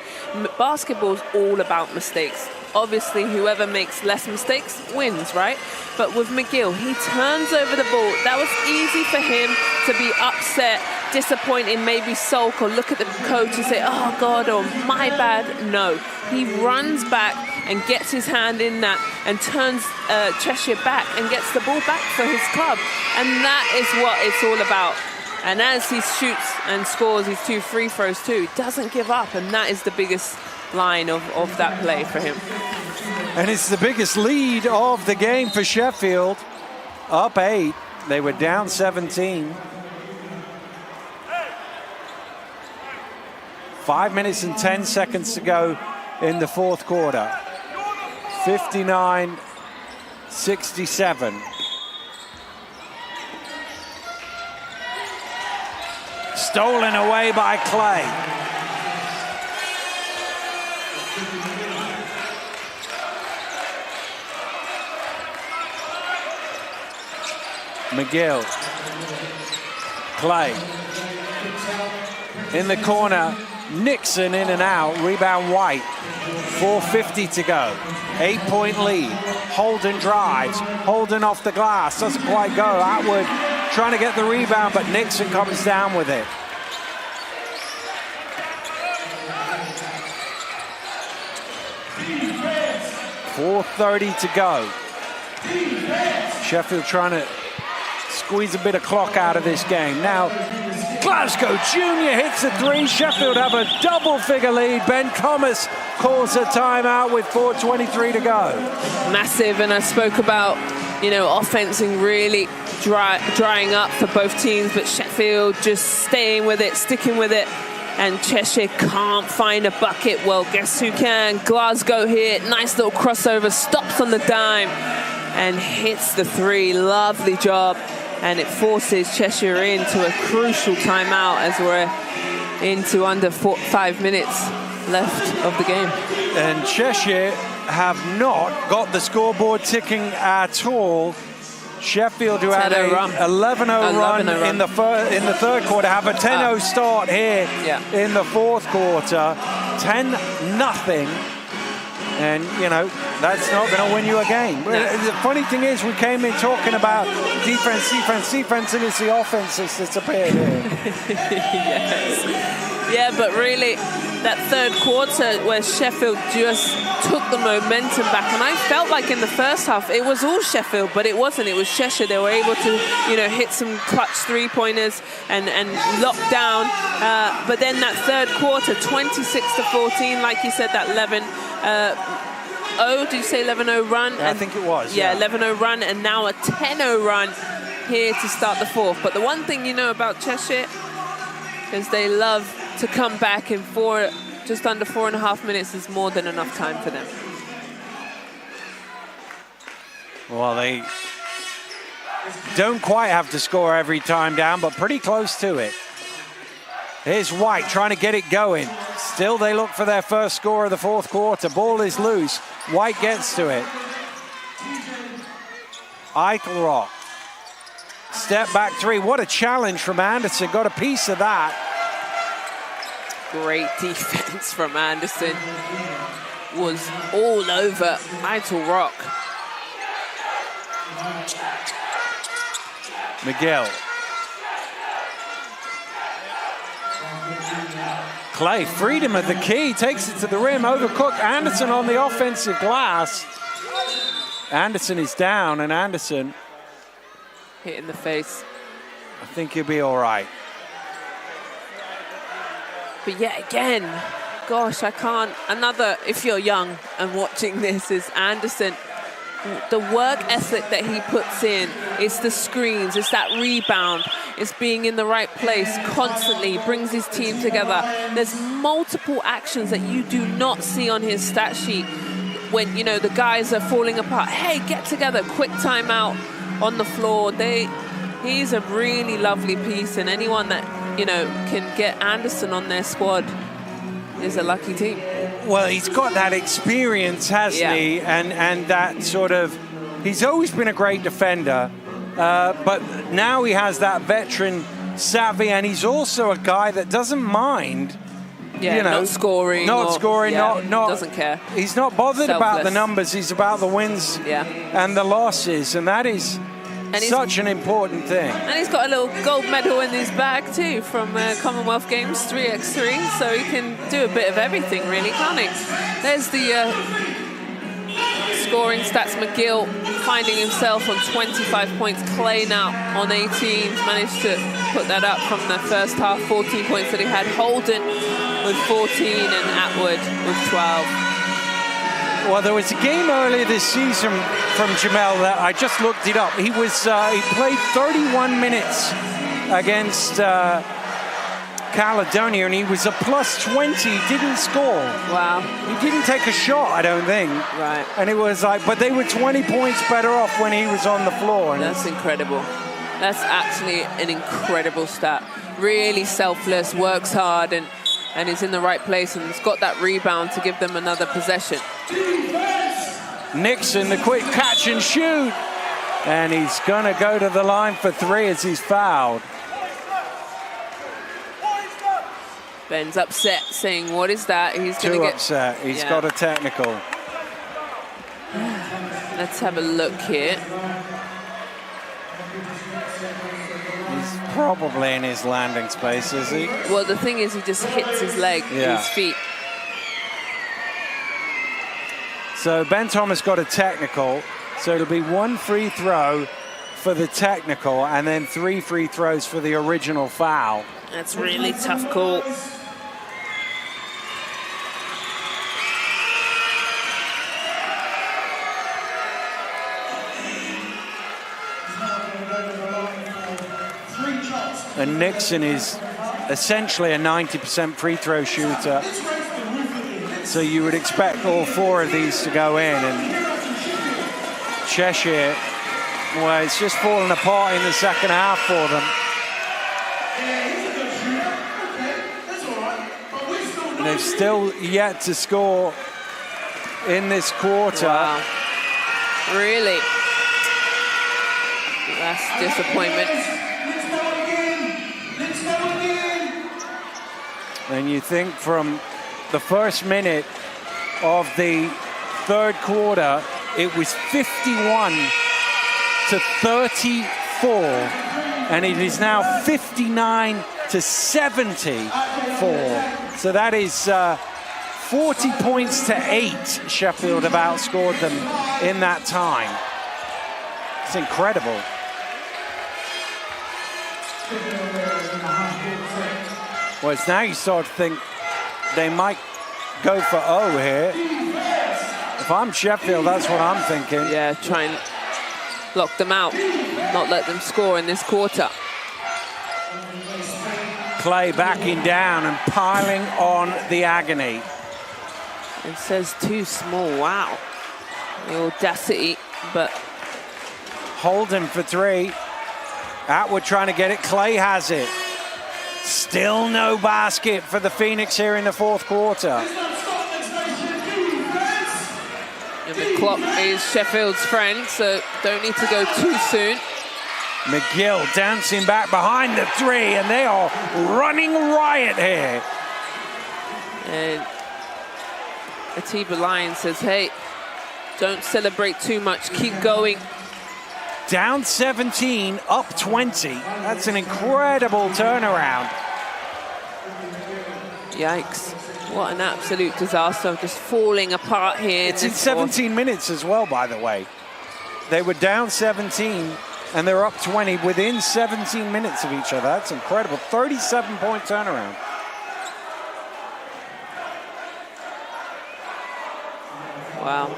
Basketball's all about mistakes. Obviously, whoever makes less mistakes wins, right? But with McGill, he turns over the ball. That was easy for him to be upset, disappointed, maybe sulk or look at the coach and say, oh God, or my bad. No, he runs back and gets his hand in that and turns Cheshire back and gets the ball back for his club. And that is what it's all about. And as he shoots and scores his 2 free throws too, he doesn't give up. And that is the biggest line of that play for him. And it's the biggest lead of the game for Sheffield. Up 8. They were down 17. 5 minutes and 10 seconds to go in the fourth quarter. 59-67. Stolen away by Clay. McGill. Clay. In the corner. Nixon in and out. Rebound White. 4:50 to go. 8-point lead. Holden drives. Holden off the glass. Doesn't quite go. Atwood trying to get the rebound, but Nixon comes down with it. .430 to go. Sheffield trying to squeeze a bit of clock out of this game. Now, Glasgow Jr. hits a 3. Sheffield have a double-figure lead. Ben Thomas calls a timeout with 4:23 to go. Massive, and I spoke about, you know, offensing really drying up for both teams, but Sheffield just staying with it, sticking with it. And Cheshire can't find a bucket. Well, guess who can? Glasgow here. Nice little crossover. Stops on the dime and hits the 3. Lovely job. And it forces Cheshire into a crucial timeout as we're into under 5 minutes left of the game. And Cheshire have not got the scoreboard ticking at all. Sheffield, who had a 11-0 run in the third quarter, have a 10-0 start here in the fourth quarter. 10-0. And, you know, that's not going to win you a game. No. The funny thing is, we came in talking about defense, and it's the offense that's disappeared here. Yes. Yeah, but really, that third quarter where Sheffield just took the momentum back. And I felt like in the first half, it was all Sheffield, but it wasn't. It was Cheshire. They were able to, you know, hit some clutch 3-pointers and lock down. But then that third quarter, 26-14, like you said, that 11-0, did you say 11-0 run? Yeah, I think it was. Yeah, 11-0 run, and now a 10-0 run here to start the fourth. But the one thing you know about Cheshire is they love to come back in just under 4.5 minutes is more than enough time for them. Well, they don't quite have to score every time down, but pretty close to it. Here's White trying to get it going. Still, they look for their first score of the fourth quarter. Ball is loose. White gets to it. Eichel Rock. Step back 3. What a challenge from Anderson. Got a piece of that. Great defense from Anderson. Was all over Vital Rock. Miguel. Clay, freedom of the key, takes it to the rim, overcooked. Anderson on the offensive glass. Anderson is down, and Anderson hit in the face. I think he'll be all right. But yet again, gosh, I can't. Another, if you're young and watching this, is Anderson. The work ethic that he puts in, it's the screens, it's that rebound, it's being in the right place constantly, brings his team together. There's multiple actions that you do not see on his stat sheet when, you know, the guys are falling apart. Hey, get together, quick timeout on the floor. He's a really lovely piece, and anyone that, you know, can get Anderson on their squad is a lucky team. Well, he's got that experience, hasn't he? And that sort of, he's always been a great defender, but now he has that veteran savvy, and he's also a guy that doesn't mind, you know, not scoring, doesn't care. He's not bothered about the numbers. He's about the wins and the losses, and that is such an important thing. And he's got a little gold medal in his bag too from Commonwealth Games 3x3, so he can do a bit of everything really, can't he? There's the scoring stats. McGill finding himself on 25 points. Clay now on 18, managed to put that up from the first half. 14 points that he had. Holden with 14 and Atwood with 12. Well, there was a game earlier this season from Jamel that I just looked it up. He played 31 minutes against Caledonia, and he was a plus 20, didn't score. Wow. He didn't take a shot, I don't think. Right. And it was like, but they were 20 points better off when he was on the floor. And that's incredible. That's actually an incredible stat. Really selfless, works hard, and is in the right place, and has got that rebound to give them another possession. Nixon, the quick catch and shoot. And he's going to go to the line for three as he's fouled. Ben's upset, saying, what is that? He's going to get... upset. He's got a technical. Let's have a look here. He's probably in his landing space, is he? Well, the thing is, he just hits his leg, his feet. So Ben Thomas got a technical, so it'll be one free throw for the technical and then 3 free throws for the original foul. That's really tough call. And Nixon is essentially a 90% free throw shooter. So you would expect all 4 of these to go in. And Cheshire, well, it's just fallen apart in the second half for them. And they've still yet to score in this quarter. Wow. Really? That's disappointment. And you think from the first minute of the third quarter, it was 51 to 34, and it is now 59 to 74. So that is 40 points to 8. Sheffield have outscored them in that time. It's incredible. Well, it's now you start to think they might go for O here. If I'm Sheffield, that's what I'm thinking. Yeah, try and lock them out, not let them score in this quarter. Clay backing down and piling on the agony. It says too small, wow. The audacity, but... Holden for 3. Atwood trying to get it, Clay has it. Still no basket for the Phoenix here in the fourth quarter. And the clock is Sheffield's friend, so don't need to go too soon. McGill dancing back behind the 3, and they are running riot here. And Atiba Lyon says, hey, don't celebrate too much, keep going. Down 17, up 20. That's an incredible turnaround. Yikes. What an absolute disaster, just falling apart here. It's in 17 minutes as well, by the way. They were down 17 and they're up 20 within 17 minutes of each other. That's incredible. 37-point turnaround. Wow.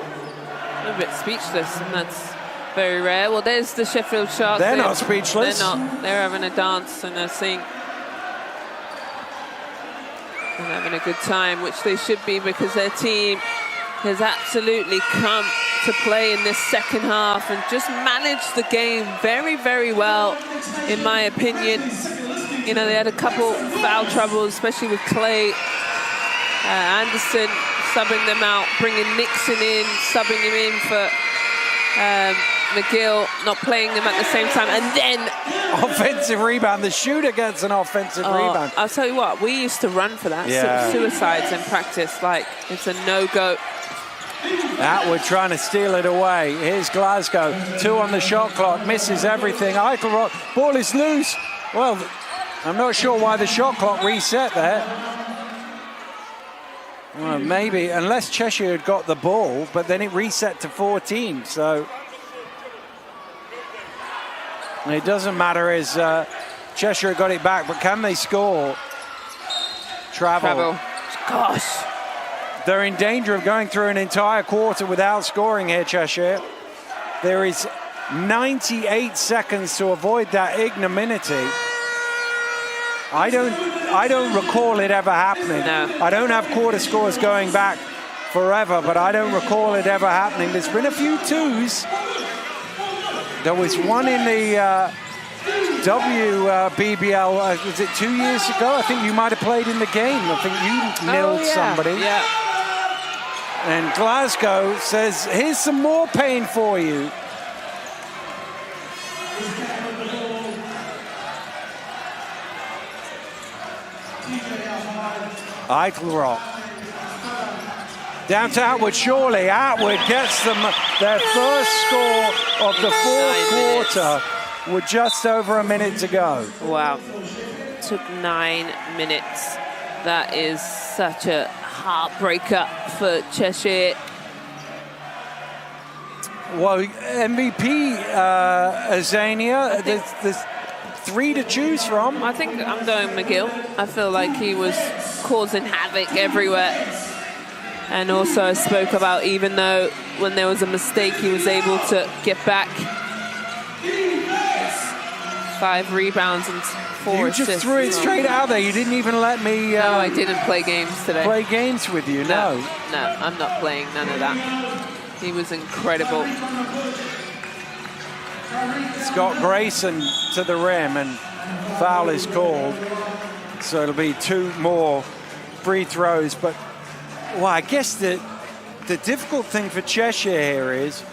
I'm a bit speechless, and that's very rare. Well, there's the Sheffield Sharks. They're not speechless. They're not. They're having a dance and a sing. And having a good time, which they should be, because their team has absolutely come to play in this second half and just managed the game very, very well, in my opinion. You know, they had a couple foul troubles, especially with Clay Anderson subbing them out, bringing Nixon in, subbing him in for McGill, not playing them at the same time, and then offensive rebound. The shooter gets an offensive rebound. I'll tell you what, we used to run for that. Yeah. Suicides in practice, like it's a no-go. Atwood trying to steal it away. Here's Glasgow, 2 on the shot clock, misses everything. Eichelroth, ball is loose. Well, I'm not sure why the shot clock reset there. Well, maybe, unless Cheshire had got the ball, but then it reset to 14, so it doesn't matter as Cheshire got it back, but can they score? Travel. Gosh. They're in danger of going through an entire quarter without scoring here, Cheshire. There is 98 seconds to avoid that ignominy. I don't recall it ever happening. No. I don't have quarter scores going back forever, but I don't recall it ever happening. There's been a few twos. There was one in the WBBL, was it 2 years ago? I think you might have played in the game. I think you nilled somebody. Yeah. And Glasgow says, here's some more pain for you. Eichelroth. Down to Atwood, surely. Atwood gets them their first score of the fourth quarter with just over a minute to go. Wow. Took 9 minutes. That is such a heartbreaker for Cheshire. Well, MVP Azania, there's 3 to choose from. I think I'm going McGill. I feel like he was causing havoc everywhere. And also I spoke about, even though when there was a mistake, he was able to get back 5 rebounds and 4 assists. You just threw it straight out there. You didn't even let me... no, I didn't play games today. Play games with you, no. No, I'm not playing none of that. He was incredible. Scott Grayson to the rim, and foul is called. So it'll be 2 more free throws. But, well, I guess the difficult thing for Cheshire here is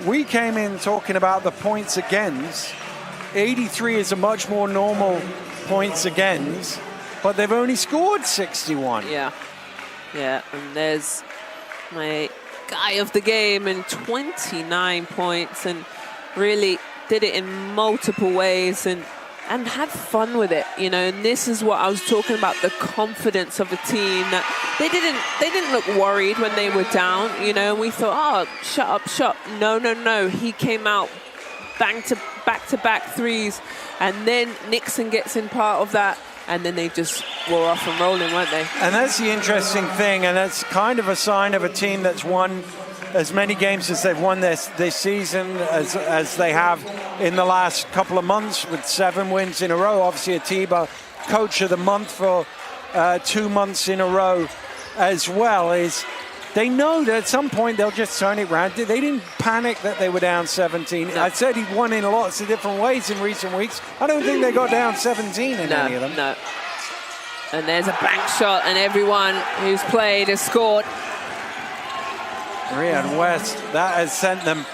we came in talking about the points against. 83 is a much more normal points against, but they've only scored 61. Yeah. Yeah, and there's my guy of the game, and 29 points, and really did it in multiple ways and had fun with it, you know. And this is what I was talking about, the confidence of a team, that they didn't look worried when they were down, you know. And we thought, oh, shut up. No. He came out back-to-back threes, and then Nixon gets in part of that, and then they just were off and rolling, weren't they? And that's the interesting thing, and that's kind of a sign of a team that's won as many games as they've won this season as they have in the last couple of months, with 7 wins in a row. Obviously, Atiba, coach of the month for 2 months in a row as well. Is they know that at some point they'll just turn it around. They didn't panic that they were down 17. No. I said he won in lots of different ways in recent weeks. I don't think they got down 17 in any of them. No. And there's a bank shot, and everyone who's played has scored. Riyad West, that has sent them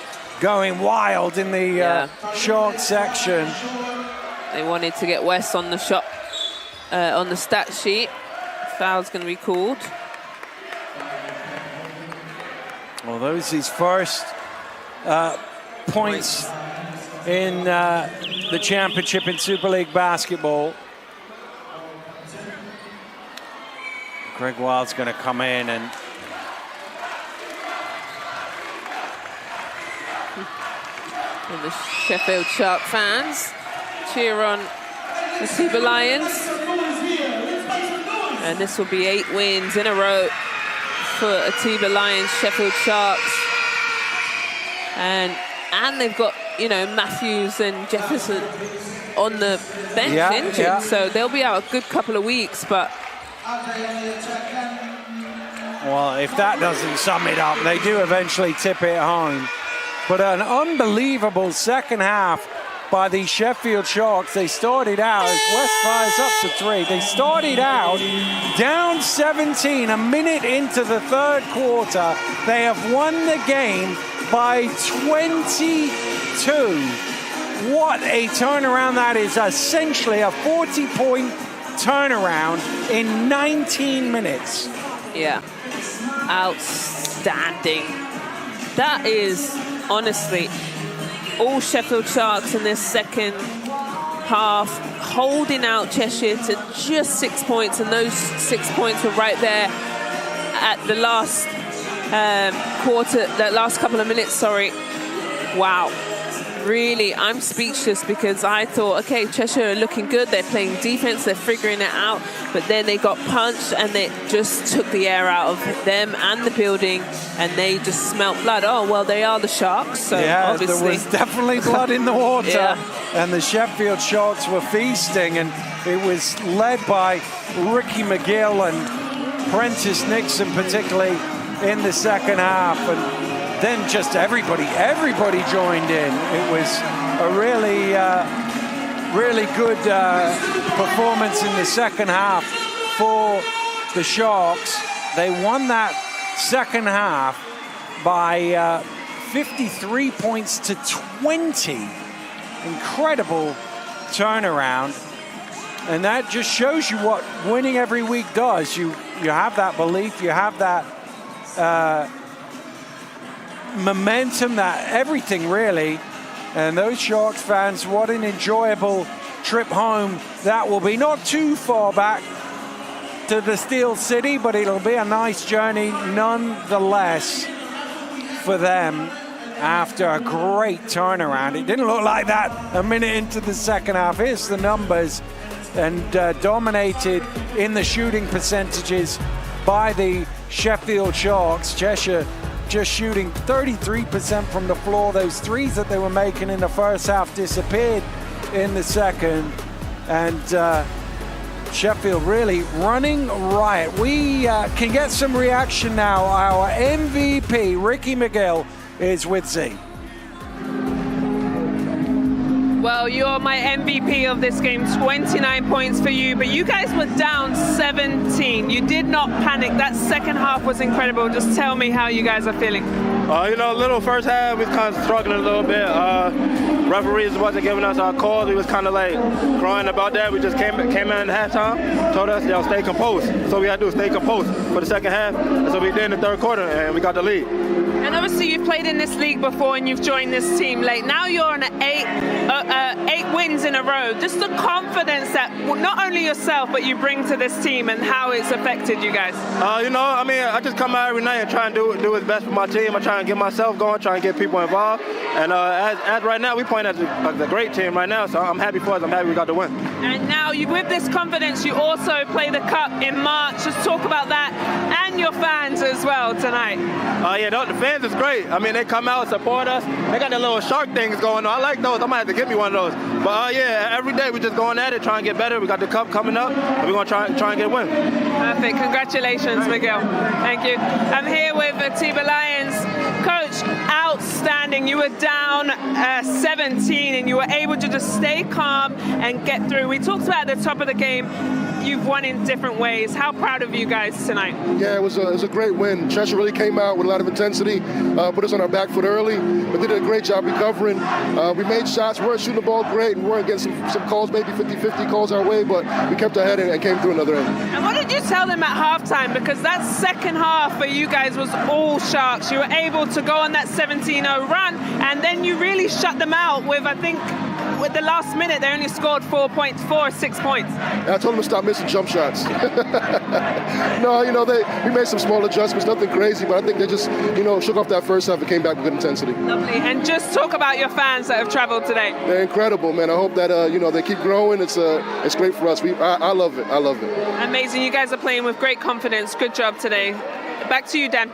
going wild in the short section. They wanted to get West on the shot, on the stat sheet. Foul's going to be called. Well, those his first points in the championship in Super League basketball. Greg Wild's going to come in and the Sheffield Shark fans cheer on the Tiba Lions. And this will be 8 wins in a row for Tiba Lions, Sheffield Sharks. And they've got, you know, Matthews and Jefferson on the bench injured, so they'll be out a good couple of weeks, but... Well, if that doesn't sum it up, they do eventually tip it home. But an unbelievable second half by the Sheffield Sharks. They started out, as West fires up to 3, they started out down 17 a minute into the third quarter. They have won the game by 22. What a turnaround that is. Essentially a 40-point turnaround in 19 minutes. Yeah, outstanding. That is, honestly, all Sheffield Sharks in this second half, holding out Cheshire to just 6 points, and those 6 points were right there at the last quarter, that last couple of minutes, sorry. Wow. Really, I'm speechless, because I thought, okay, Cheshire are looking good, they're playing defense, they're figuring it out, but then they got punched and they just took the air out of them and the building, and they just smelt blood. Oh, well, they are the Sharks, so obviously. There was definitely blood in the water, and the Sheffield Sharks were feasting, and it was led by Ricky McGill and Prentice Nixon, particularly in the second half, and then just everybody joined in. It was a really, really good performance in the second half for the Sharks. They won that second half by 53 points to 20. Incredible turnaround. And that just shows you what winning every week does. You have that belief, you have that momentum, that everything really. And those Sharks fans, what an enjoyable trip home that will be. Not too far back to the Steel City, but it'll be a nice journey nonetheless for them after a great turnaround. It didn't look like that a minute into the second half. Here's the numbers, and dominated in the shooting percentages by the Sheffield Sharks. Cheshire just shooting 33% from the floor. Those threes that they were making in the first half disappeared in the second. And Sheffield really running riot. We can get some reaction now. Our MVP, Ricky McGill, is with Z. Well, you're my MVP of this game, 29 points for you, but you guys were down 17. You did not panic. That second half was incredible. Just tell me how you guys are feeling. You know, little first half, we was kind of struggling a little bit. Referees wasn't giving us our calls. We was kind of like crying about that. We just came in at halftime, told us, yo, stay composed. So we had to do, stay composed for the second half. And so we did in the third quarter, and we got the lead. And obviously you've played in this league before and you've joined this team late. Now you're on 8 wins in a row. Just the confidence that not only yourself, but you bring to this team, and how it's affected you guys. You know, I mean, I just come out every night and try and do what's best for my team. I try and get myself going, try and get people involved. And as right now, we're playing as a great team right now, so I'm happy for us. I'm happy we got the win. And now, with this confidence, you also play the Cup in March. Just talk about that and your fans as well tonight. Yeah, the fans is great. I mean, they come out and support us. They got their little shark things going on. I like those. I might have to get me one of those. But yeah, every day we're just going at it, trying to get better. We got the Cup coming up, and we're going to try and get a win. Perfect. Congratulations, Miguel. Thank you. I'm here with Tiba Lions. Coach, outstanding. You were down 17 and you were able to just stay calm and get through. We talked about at the top of the game, you've won in different ways. How proud of you guys tonight? Yeah, it was a great win. Cheshire really came out with a lot of intensity, put us on our back foot early, but they did a great job recovering. We made shots, we weren't shooting the ball great, and we weren't getting some calls, maybe 50-50 calls our way, but we kept our head and came through another end. And what did you tell them at halftime? Because that second half for you guys was all Sharks. You were able to go on that 17-0 run, and then you really shut them out with, I think, with the last minute, they only scored 6 points. I told them to stop missing jump shots. No, we made some small adjustments, nothing crazy, but I think they just, shook off that first half and came back with good intensity. Lovely. And just talk about your fans that have traveled today. They're incredible, man. I hope that, they keep growing. It's great for us. I love it. I love it. Amazing. You guys are playing with great confidence. Good job today. Back to you, Dan.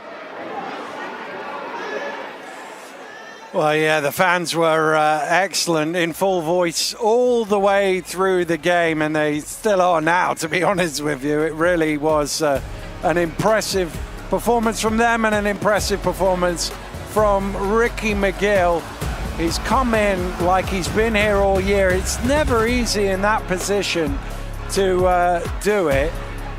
Well, yeah, the fans were excellent in full voice all the way through the game, and they still are now, to be honest with you. It really was an impressive performance from them and an impressive performance from Ricky McGill. He's come in like he's been here all year. It's never easy in that position to do it,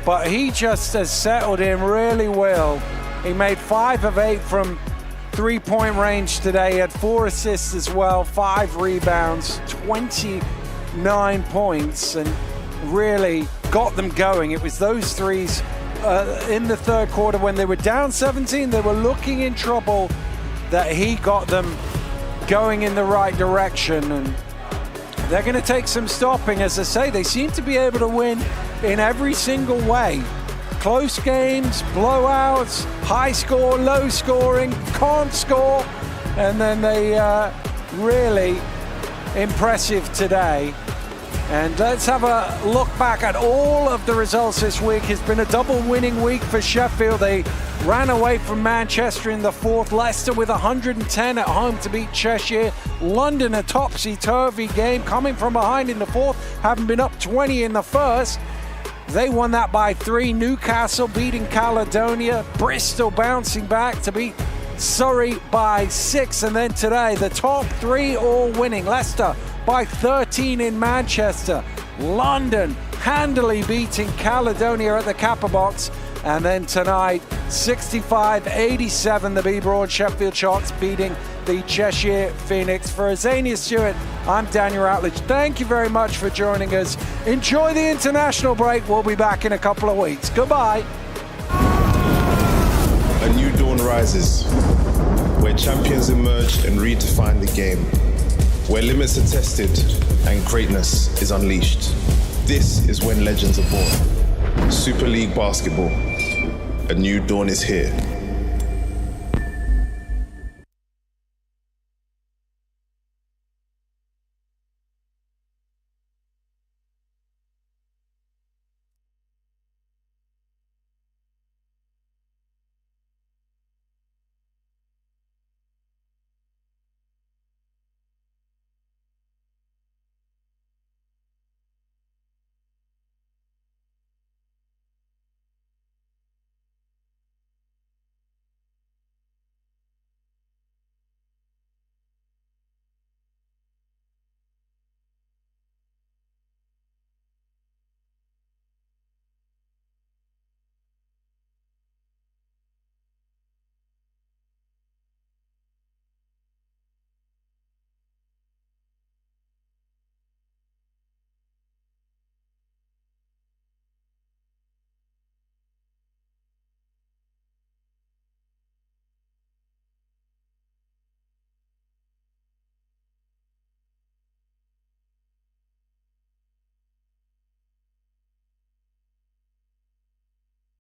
but he just has settled in really well. He made 5 of 8 from 3-point range today. He had 4 assists as well, 5 rebounds, 29 points, and really got them going. It was those threes in the third quarter when they were down 17. They were looking in trouble, that he got them going in the right direction, and they're going to take some stopping. As I say, they seem to be able to win in every single way. Close games, blowouts, high score, low scoring, can't score, and then they really impressive today. And let's have a look back at all of the results this week. It's been a double winning week for Sheffield. They ran away from Manchester in the fourth. Leicester with 110 at home to beat Cheshire. London a topsy-turvy game, coming from behind in the fourth, having been up 20 in the first. They won that by 3. Newcastle beating Caledonia. Bristol bouncing back to beat Surrey by 6. And then today, the top 3 all winning. Leicester by 13 in Manchester. London handily beating Caledonia at the Kappa Box. And then tonight, 65-87, the B Broad Sheffield Sharks beating the Cheshire Phoenix. For Azania Stewart, I'm Daniel Routledge. Thank you very much for joining us. Enjoy the international break. We'll be back in a couple of weeks. Goodbye. A new dawn rises, where champions emerge and redefine the game, where limits are tested and greatness is unleashed. This is when legends are born. Super League Basketball. A new dawn is here.